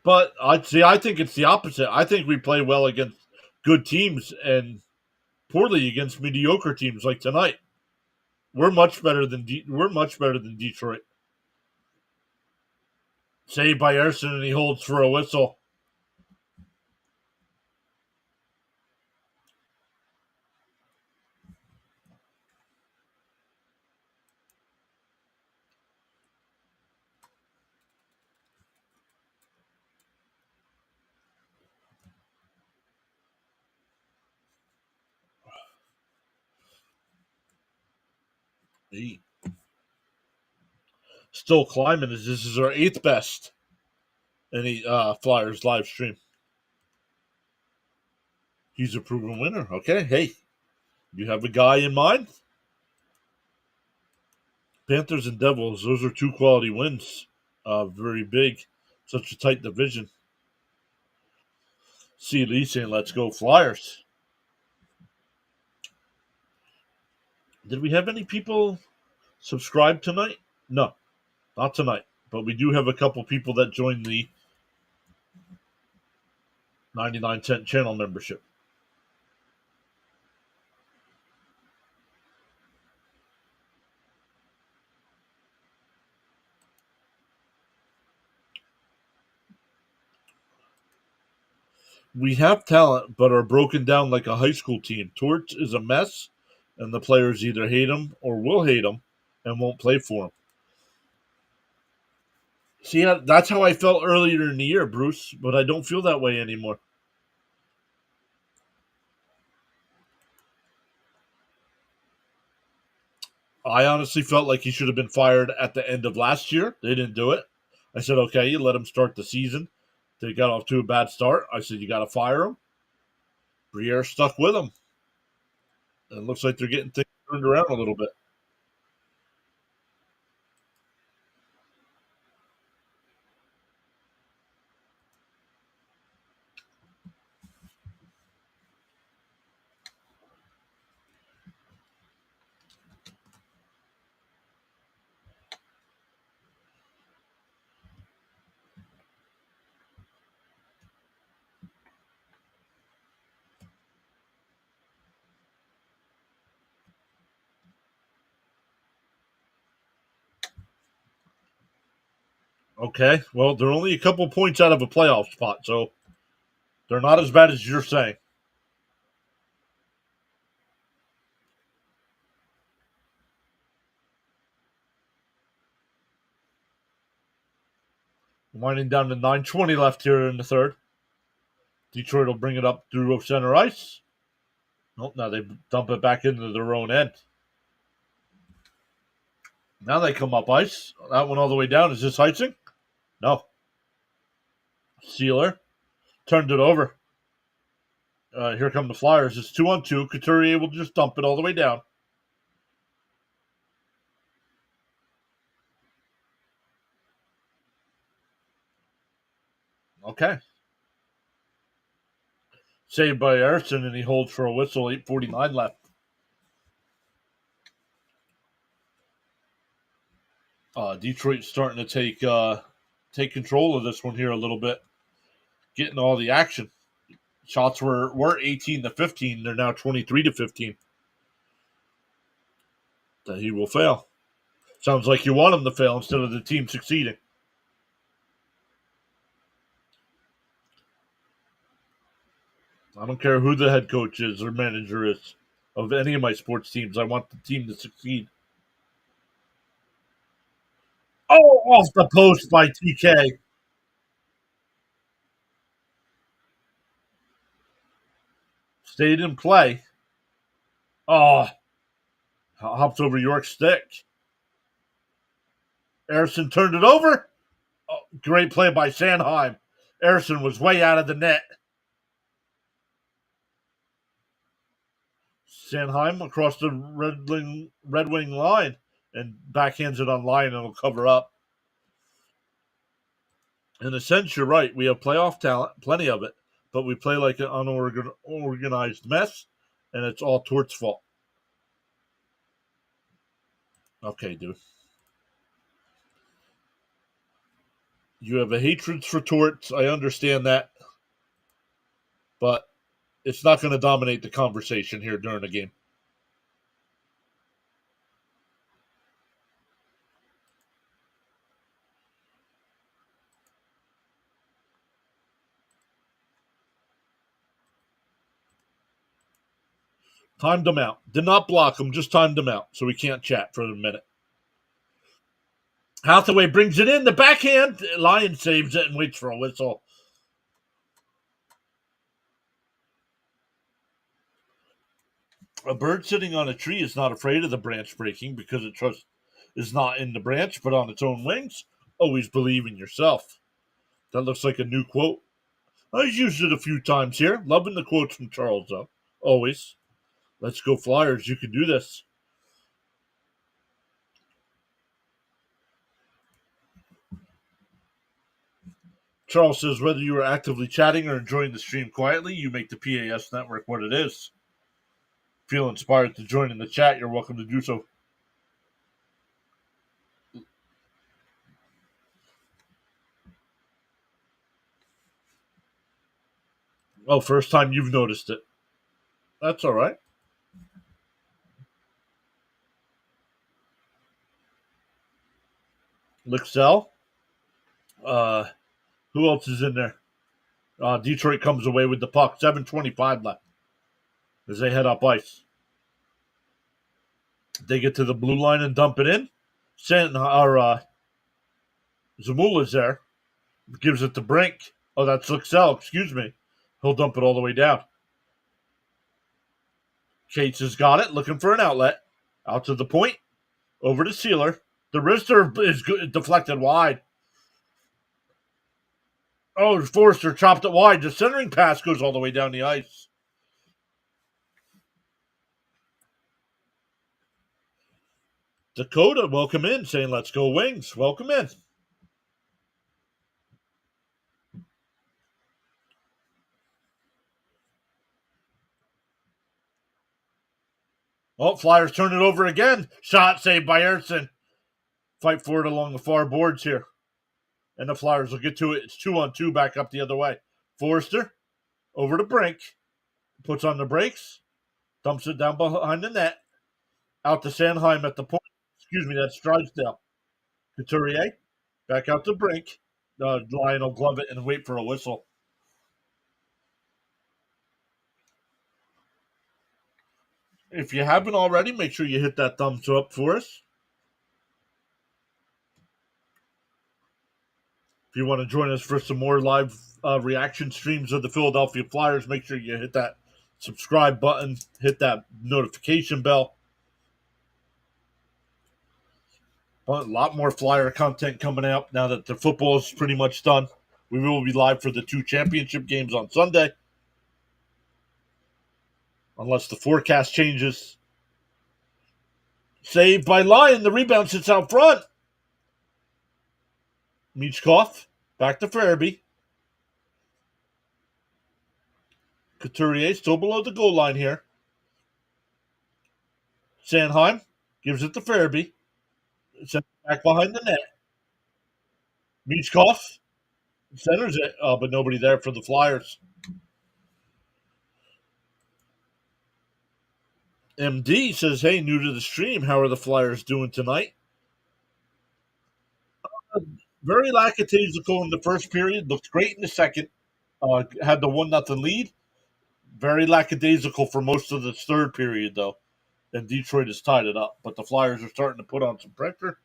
But I think it's the opposite. I think we play well against good teams and poorly against mediocre teams like tonight. We're much better than Detroit. Saved by Erson, and he holds for a whistle. He still climbing as this is our eighth best any Flyers live stream. He's a proven winner. Okay, hey, you have a guy in mind? Panthers and Devils, those are two quality wins. Very big. Such a tight division. See Lee saying, let's go Flyers. Did we have any people subscribe tonight? No, not tonight. But we do have a couple people that joined the 99-cent channel membership. We have talent, but are broken down like a high school team. Torch is a mess, and the players either hate him or will hate him and won't play for him. See, that's how I felt earlier in the year, Bruce, but I don't feel that way anymore. I honestly felt like he should have been fired at the end of last year. They didn't do it. I said, okay, you let him start the season. They got off to a bad start. I said, you got to fire him. Briere stuck with him. And it looks like they're getting things turned around a little bit. Okay, well, they're only a couple points out of a playoff spot, so they're not as bad as you're saying. Winding down to 9:20 left here in the third. Detroit will bring it up through center ice. Nope, now they dump it back into their own end. Now they come up ice. That one all the way down. Is this icing? No. Sealer turned it over. Here come the Flyers. It's 2-on-2. Couturier will just dump it all the way down. Okay. Saved by Erickson, and he holds for a whistle. 8:49 left. Detroit's starting to take control of this one here a little bit, getting all the action. Shots were 18-15. They're now 23-15. That he will fail. Sounds like you want him to fail instead of the team succeeding. I don't care who the head coach is or manager is of any of my sports teams. I want the team to succeed. Oh, off the post by TK. Stayed in play. Oh, hops over York's stick. Erickson turned it over. Oh, great play by Sanheim. Erickson was way out of the net. Sanheim across the Red Wing line and backhands it on line and it'll cover up. In a sense, you're right. We have playoff talent, plenty of it, but we play like an unorganized mess, and it's all Tort's fault. Okay, dude. You have a hatred for Torts. I understand that, but it's not going to dominate the conversation here during the game. Timed him out. Did not block him, just timed him out, so we can't chat for a minute. Hathaway brings it in. The backhand. Lyon saves it and waits for a whistle. A bird sitting on a tree is not afraid of the branch breaking because it is not in the branch but on its own wings. Always believe in yourself. That looks like a new quote. I've used it a few times here. Loving the quotes from Charles, though. Always. Let's go Flyers. You can do this. Charles says, whether you are actively chatting or enjoying the stream quietly, you make the PAS network what it is. Feel inspired to join in the chat, you're welcome to do so. Oh, first time you've noticed it. That's all right. Lixell. Who else is in there? Detroit comes away with the puck. 7:25 left as they head up ice. They get to the blue line and dump it in. Zamula's there. Gives it to Brink. Oh, that's Lixell. Excuse me. He'll dump it all the way down. Cates has got it. Looking for an outlet. Out to the point. Over to Sealer. The wrister is deflected wide. Oh, Forrester chopped it wide. The centering pass goes all the way down the ice. Dakota, welcome in, saying, let's go Wings. Welcome in. Oh, Flyers turn it over again. Shot saved by Erickson. Fight for it along the far boards here. And the Flyers will get to it. It's 2-on-2 back up the other way. Forrester over to Brink. Puts on the brakes. Dumps it down behind the net. Out to Sanheim at the point. Excuse me, that's Drysdale. Couturier. Back out to Brink. Lionel glove it and wait for a whistle. If you haven't already, make sure you hit that thumbs up for us. If you want to join us for some more live reaction streams of the Philadelphia Flyers, make sure you hit that subscribe button, hit that notification bell. A lot more Flyer content coming out now that the football is pretty much done. We will be live for the 2 championship games on Sunday, unless the forecast changes. Saved by Lyon. The rebound sits out front. Michkov back to Farabee. Couturier still below the goal line here. Sanheim gives it to Farabee. Sends it back behind the net. Michkov centers it, but nobody there for the Flyers. MD says, hey, new to the stream, how are the Flyers doing tonight? Very lackadaisical in the first period. Looked great in the second. Had the 1-0 lead. Very lackadaisical for most of the third period, though. And Detroit has tied it up. But the Flyers are starting to put on some pressure.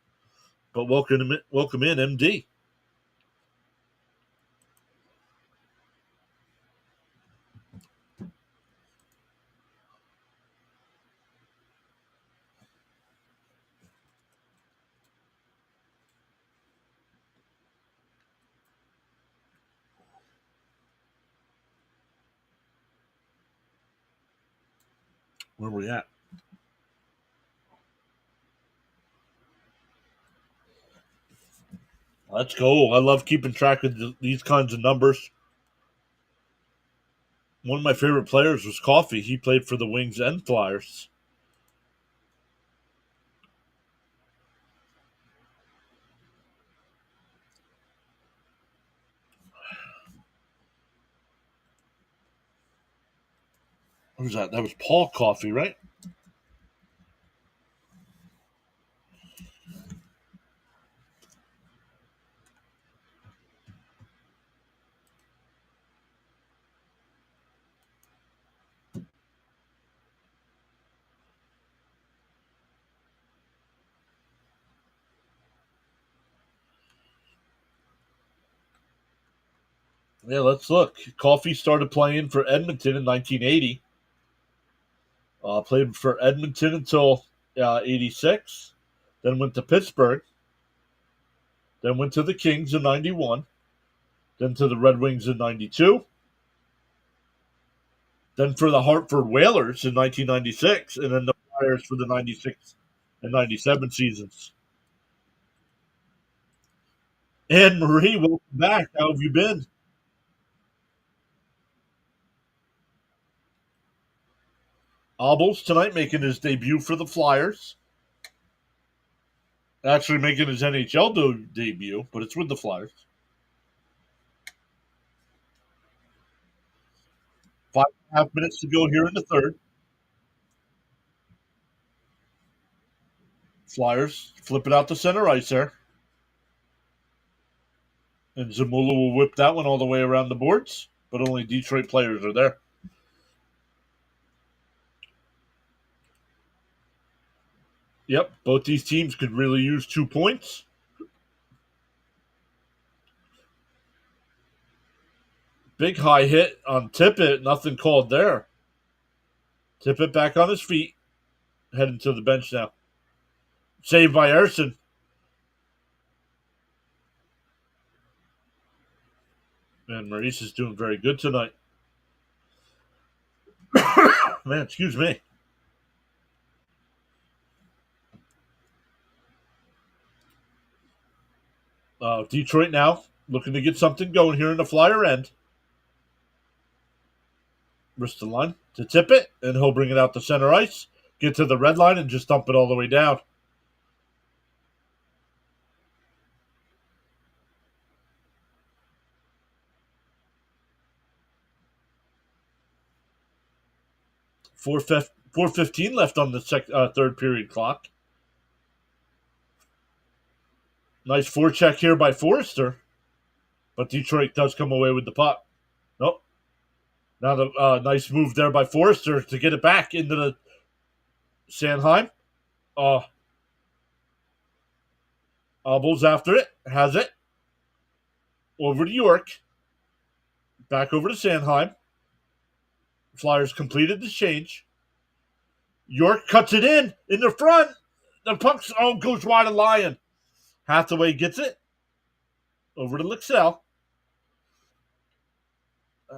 But welcome in, MD. Where are we at? Let's go. I love keeping track of these kinds of numbers. One of my favorite players was Coffee. He played for the Wings and Flyers. Who was that? That was Paul Coffey, right? Yeah, let's look. Coffey started playing for Edmonton in 1980. Played for Edmonton until 86. Then went to Pittsburgh. Then went to the Kings in 91. Then to the Red Wings in 92. Then for the Hartford Whalers in 1996. And then the Flyers for the 96 and 97 seasons. Anne Marie, welcome back. How have you been? Obels tonight making his debut for the Flyers. Actually making his NHL debut, but it's with the Flyers. 5.5 minutes to go here in the third. Flyers flip it out to center ice there. And Zamula will whip that one all the way around the boards, but only Detroit players are there. Yep, both these teams could really use 2 points. Big high hit on Tippett. Nothing called there. Tippett back on his feet. Heading to the bench now. Saved by Erson. Man, Maurice is doing very good tonight. Man, excuse me. Detroit now looking to get something going here in the Flyer end. Wrist the line to Tippett, and he'll bring it out to center ice. Get to the red line and just dump it all the way down. Four 4:15 left on the third period clock. Nice forecheck here by Forrester, but Detroit does come away with the puck. Nope. Now the nice move there by Forrester to get it back into the Sanheim. Obels after it, has it. Over to York. Back over to Sanheim. Flyers completed the change. York cuts it in the front. The puck goes wide of Lyon. Hathaway gets it. Over to Lixell.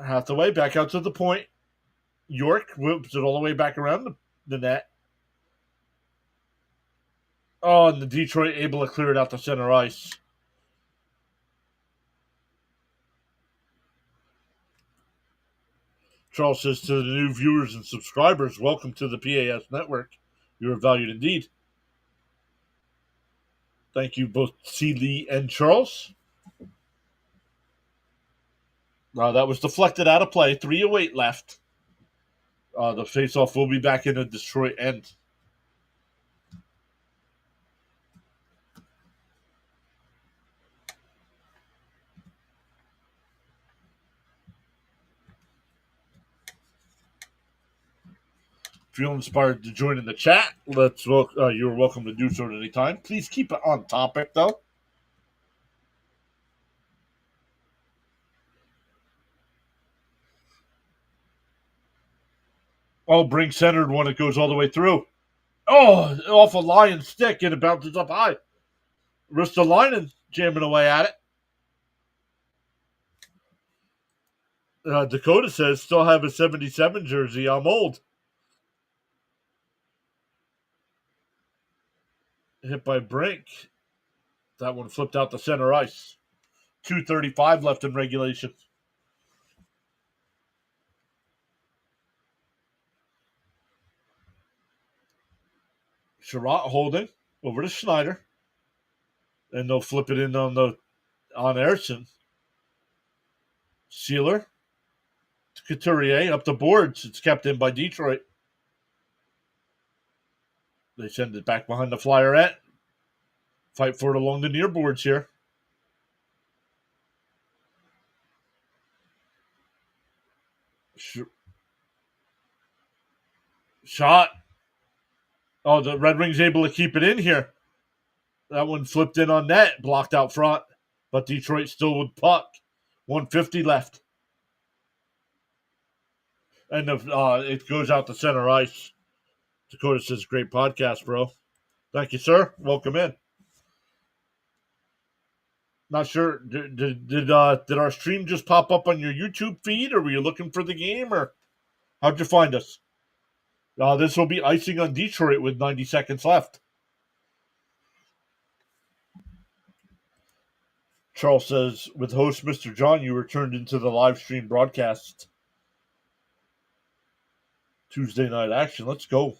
Hathaway back out to the point. York whips it all the way back around the net. Oh, and the Detroit able to clear it out to center ice. Charles says to the new viewers and subscribers, welcome to the PAS network. You are valued indeed. Thank you both C. Lee and Charles. That was deflected out of play. 3:08 left. The faceoff will be back in the Detroit end. If you're inspired to join in the chat, you're welcome to do so at any time. Please keep it on topic, though. Bring centered one. It goes all the way through. Off a Lion stick, and it bounces up high. Ristolainen jamming away at it. Dakota says, still have a 77 jersey. I'm old. Hit by Brink. That one flipped out to center ice. 2:35 left in regulation. Sherratt holding over to Schneider. And they'll flip it in on Erickson. Sealer to Couturier up the boards. It's kept in by Detroit. They send it back behind the Flyerette. Fight for it along the near boards here. Shot. The Red Wings able to keep it in here. That one flipped in on net, blocked out front. But Detroit still with puck. 1:50 left. And it goes out to center ice. Dakota says, great podcast, bro. Thank you, sir. Welcome in. Not sure. Did our stream just pop up on your YouTube feed, or were you looking for the game, or how'd you find us? This will be icing on Detroit with 90 seconds left. Charles says, with host Mr. John, you returned into the live stream broadcast. Tuesday night action. Let's go.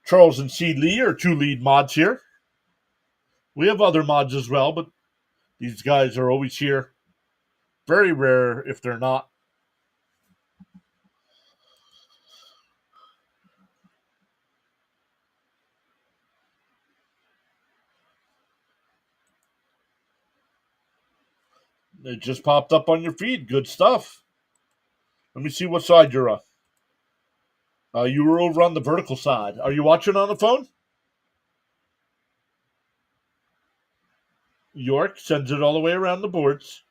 Charles and C. Lee are two lead mods here. We have other mods as well, but these guys are always here. Very rare if they're not. It just popped up on your feed. Good stuff. Let me see what side you're on. You were over on the vertical side. Are you watching on the phone? York sends it all the way around the boards.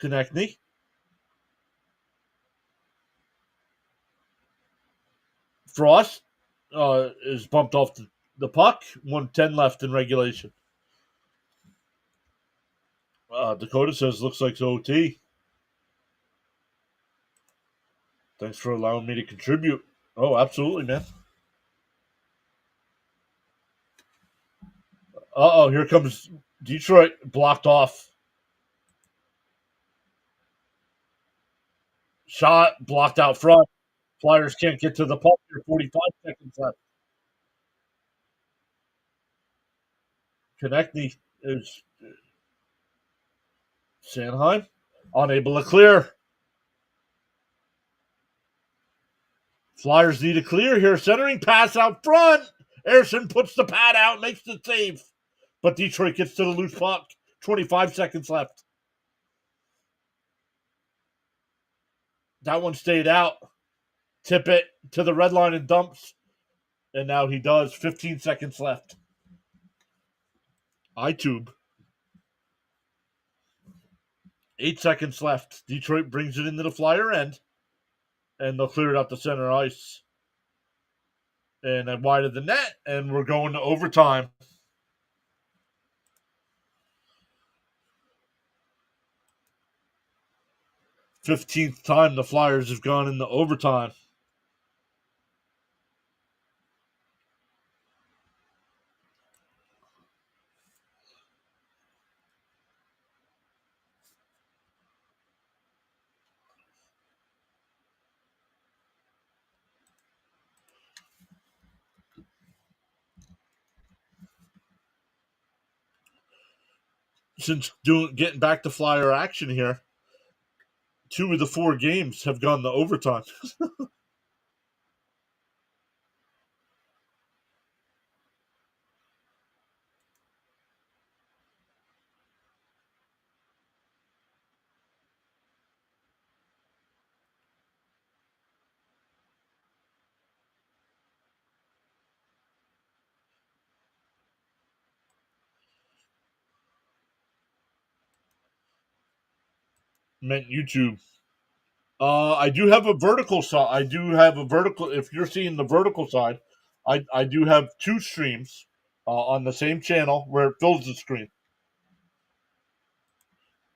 Konechny. Frost is bumped off the puck. 1:10 left in regulation. Dakota says, looks like it's OT. Thanks for allowing me to contribute. Oh, absolutely, man. Here comes Detroit, blocked off. Shot, blocked out front. Flyers can't get to the puck here. 45 seconds left. Konechny is Sanheim, unable to clear. Flyers need a clear here. Centering pass out front. Erickson puts the pad out, makes the save. but Detroit gets to the loose puck. 25 seconds left. That one stayed out. Tip it to the red line and dumps. And now he does. 15 seconds left. iTube. 8 seconds left. Detroit brings it into the Flyer end. And they'll clear it out the center ice. And then wide of the net. And we're going to overtime. 15th time the Flyers have gone into overtime. Since getting back to Flyer action here, 2 of the 4 games have gone to overtime. Meant YouTube. I do have a vertical side. I do have a vertical. If you're seeing the vertical side, I do have 2 streams on the same channel where it fills the screen.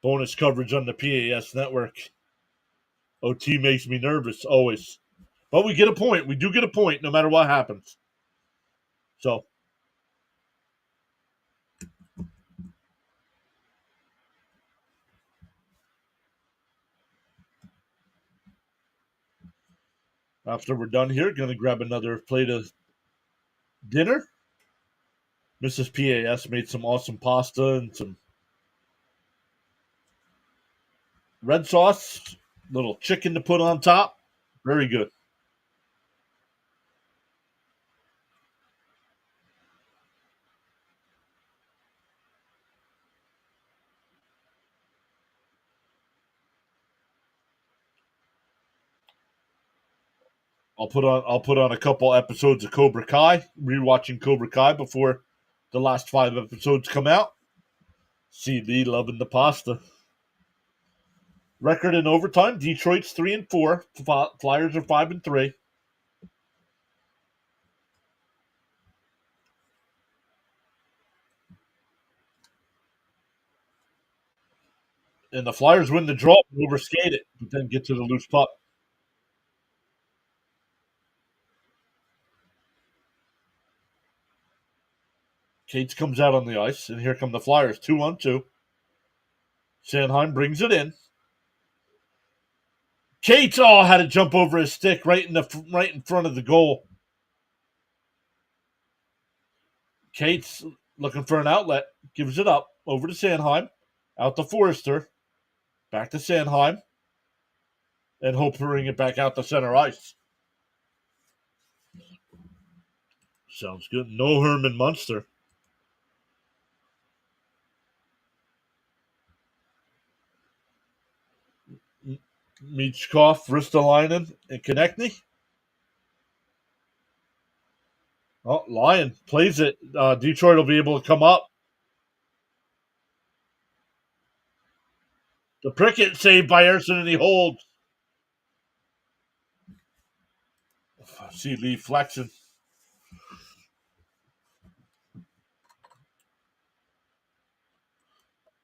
Bonus coverage on the PAS network. OT makes me nervous always, but we get a point. We do get a point no matter what happens. So. After we're done here, going to grab another plate of dinner. Mrs. PAS made some awesome pasta and some red sauce, little chicken to put on top. Very good. I'll put on a couple episodes of Cobra Kai, rewatching Cobra Kai before the last 5 episodes come out. See Lee loving the pasta. Record in overtime: Detroit's 3-4. Flyers are 5-3. And the Flyers win the draw and overskate it, but then get to the loose puck. Cates comes out on the ice, and here come the Flyers, 2-on-2. Sanheim brings it in. Cates had to jump over his stick right in front of the goal. Cates looking for an outlet, gives it up over to Sanheim, out to Forrester, back to Sanheim, and Hope to bring it back out to center ice. Sounds good. No Herman Munster. Michkov, Ristolainen, and Konechny. Oh, Lyon plays it. Detroit will be able to come up. The Prickett saved by Erson, and he holds. See Lee flexing.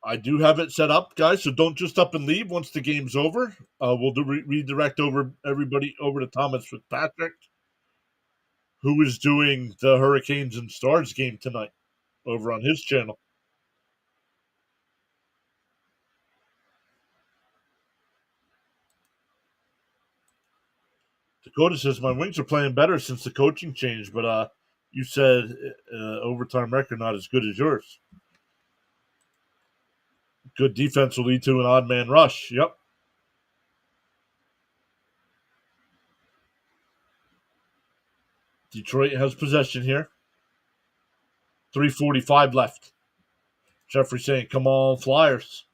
I do have it set up, guys, so don't just up and leave once the game's over. We'll redirect everybody over to Thomas Fitzpatrick, who is doing the Hurricanes and Stars game tonight over on his channel. Dakota says, my Wings are playing better since the coaching change, but you said overtime record not as good as yours. Good defense will lead to an odd man rush. Yep. Detroit has possession here. 3:45 left. Jeffrey saying, come on, Flyers.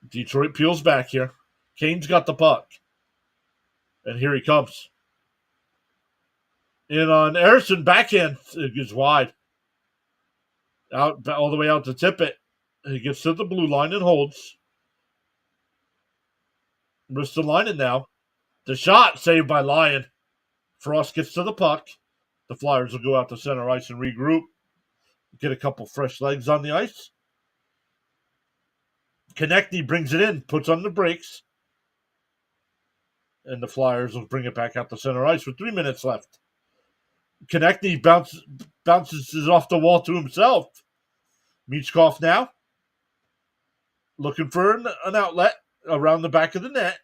Detroit peels back here. Kane's got the puck. And here he comes. In on Harrison, backhand is wide. Out all the way out to Tippett. He gets to the blue line and holds. Wrists the line in now. The shot saved by Lyon. Frost gets to the puck. The Flyers will go out to center ice and regroup. Get a couple fresh legs on the ice. Konechny brings it in, puts on the brakes. And the Flyers will bring it back out to center ice with 3 minutes left. Konechny bounces it off the wall to himself. Michkov now. Looking for an outlet around the back of the net.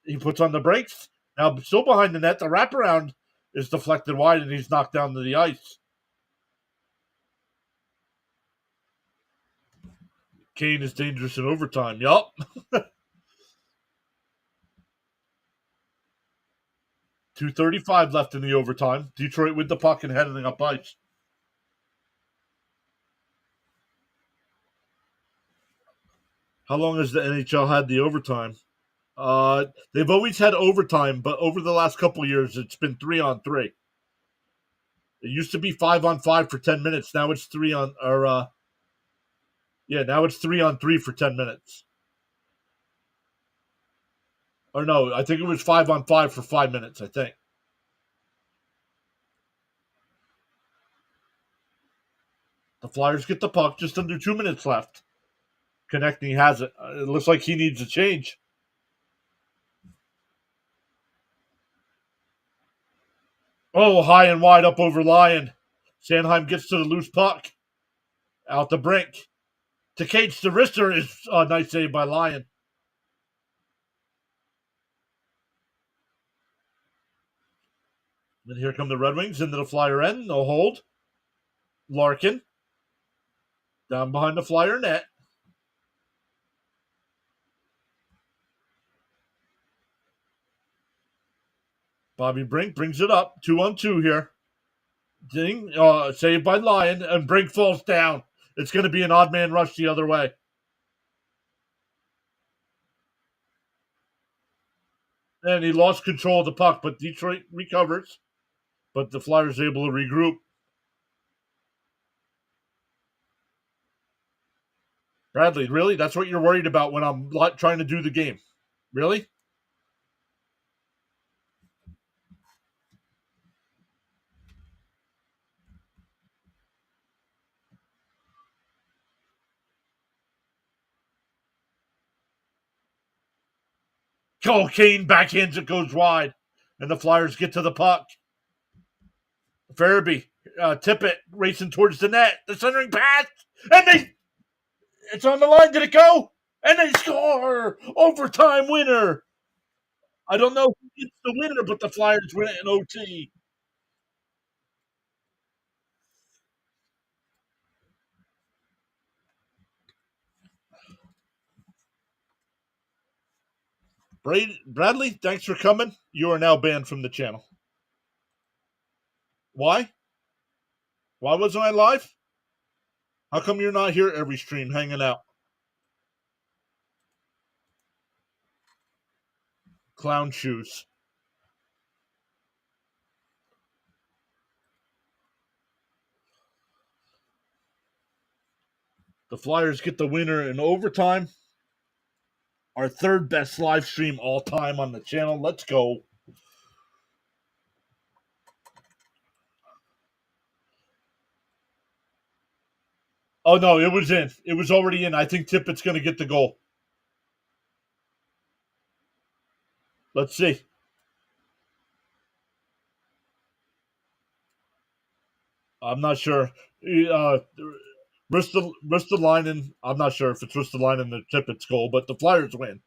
He puts on the brakes. Now still behind the net. The wraparound is deflected wide and he's knocked down to the ice. Kane is dangerous in overtime. Yup. 2:35 left in the overtime. Detroit with the puck and heading up ice. How long has the NHL had the overtime? They've always had overtime, but over the last couple of years, it's been 3-on-3. It used to be 5-on-5 for 10 minutes. Now it's now it's 3-on-3 for 10 minutes. Or no, I think it was 5-on-5 for 5 minutes, I think. The Flyers get the puck, just under 2 minutes left. Konechny has it. It looks like he needs a change. Oh, high and wide up over Lyon. Sanheim gets to the loose puck. Out the brink. To Cates, the wrister is a nice save by Lyon. Then here come the Red Wings into the Flyer end. No hold. Larkin. Down behind the Flyer net. Bobby Brink brings it up. 2-on-2 here. Ding. Saved by Lyon. And Brink falls down. It's going to be an odd man rush the other way. And he lost control of the puck, but Detroit recovers. But the Flyers able to regroup. Bradley, really? That's what you're worried about when I'm trying to do the game? Really? Oh, Kane backhands it, goes wide. And the Flyers get to the puck. Farabee, Tippett racing towards the net. The centering pass. And it's on the line. Did it go? And they score! Overtime winner. I don't know who gets the winner, but the Flyers win it in OT. Bradley, thanks for coming. You are now banned from the channel. Why? Why wasn't I live? How come you're not here every stream hanging out? Clown shoes. The Flyers get the winner in overtime. Our third best live stream all time on the channel. Let's go. Oh, no, it was in. It was already in. I think Tippett's going to get the goal. Let's see. I'm not sure. Ristolainen, I'm not sure if it's Ristolainen or Tippett's goal, but the Flyers win.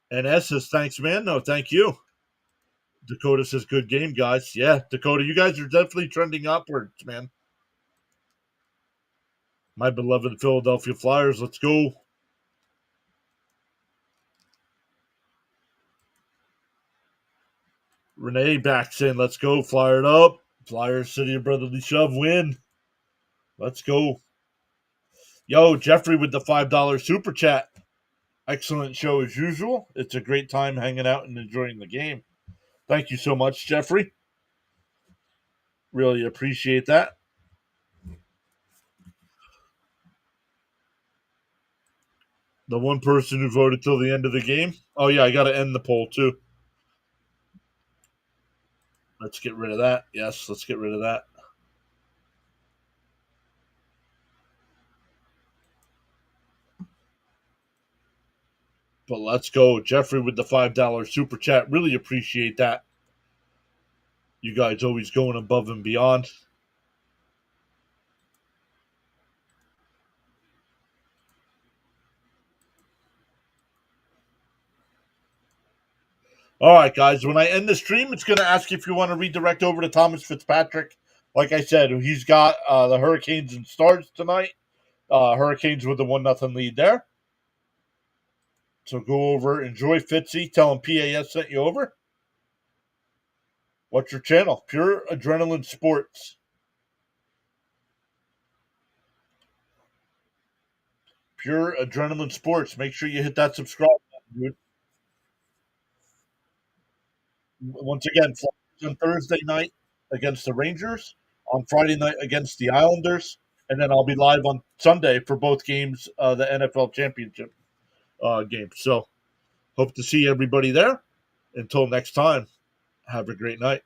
And S says, thanks, man. No, thank you. Dakota says, good game, guys. Yeah, Dakota, you guys are definitely trending upwards, man. My beloved Philadelphia Flyers, let's go. Renee backs in. Let's go. Flyer it up. Flyers, City of Brotherly Shove, win. Let's go. Yo, Jeffrey with the $5 super chat. Excellent show as usual. It's a great time hanging out and enjoying the game. Thank you so much, Jeffrey. Really appreciate that. The one person who voted till the end of the game. Oh, yeah, I got to end the poll, too. Let's get rid of that. Yes, let's get rid of that. But let's go. Jeffrey with the $5 super chat. Really appreciate that. You guys always going above and beyond. All right, guys. When I end the stream, it's going to ask if you want to redirect over to Thomas Fitzpatrick. Like I said, he's got the Hurricanes and Stars tonight. Hurricanes with the 1-0 lead there. So go over, enjoy Fitzy. Tell him PAS sent you over. What's your channel? Pure Adrenaline Sports. Pure Adrenaline Sports. Make sure you hit that subscribe button, dude. Once again, on Thursday night against the Rangers, on Friday night against the Islanders, and then I'll be live on Sunday for both games, the NFL Championship game. So hope to see everybody there. Until next time, have a great night.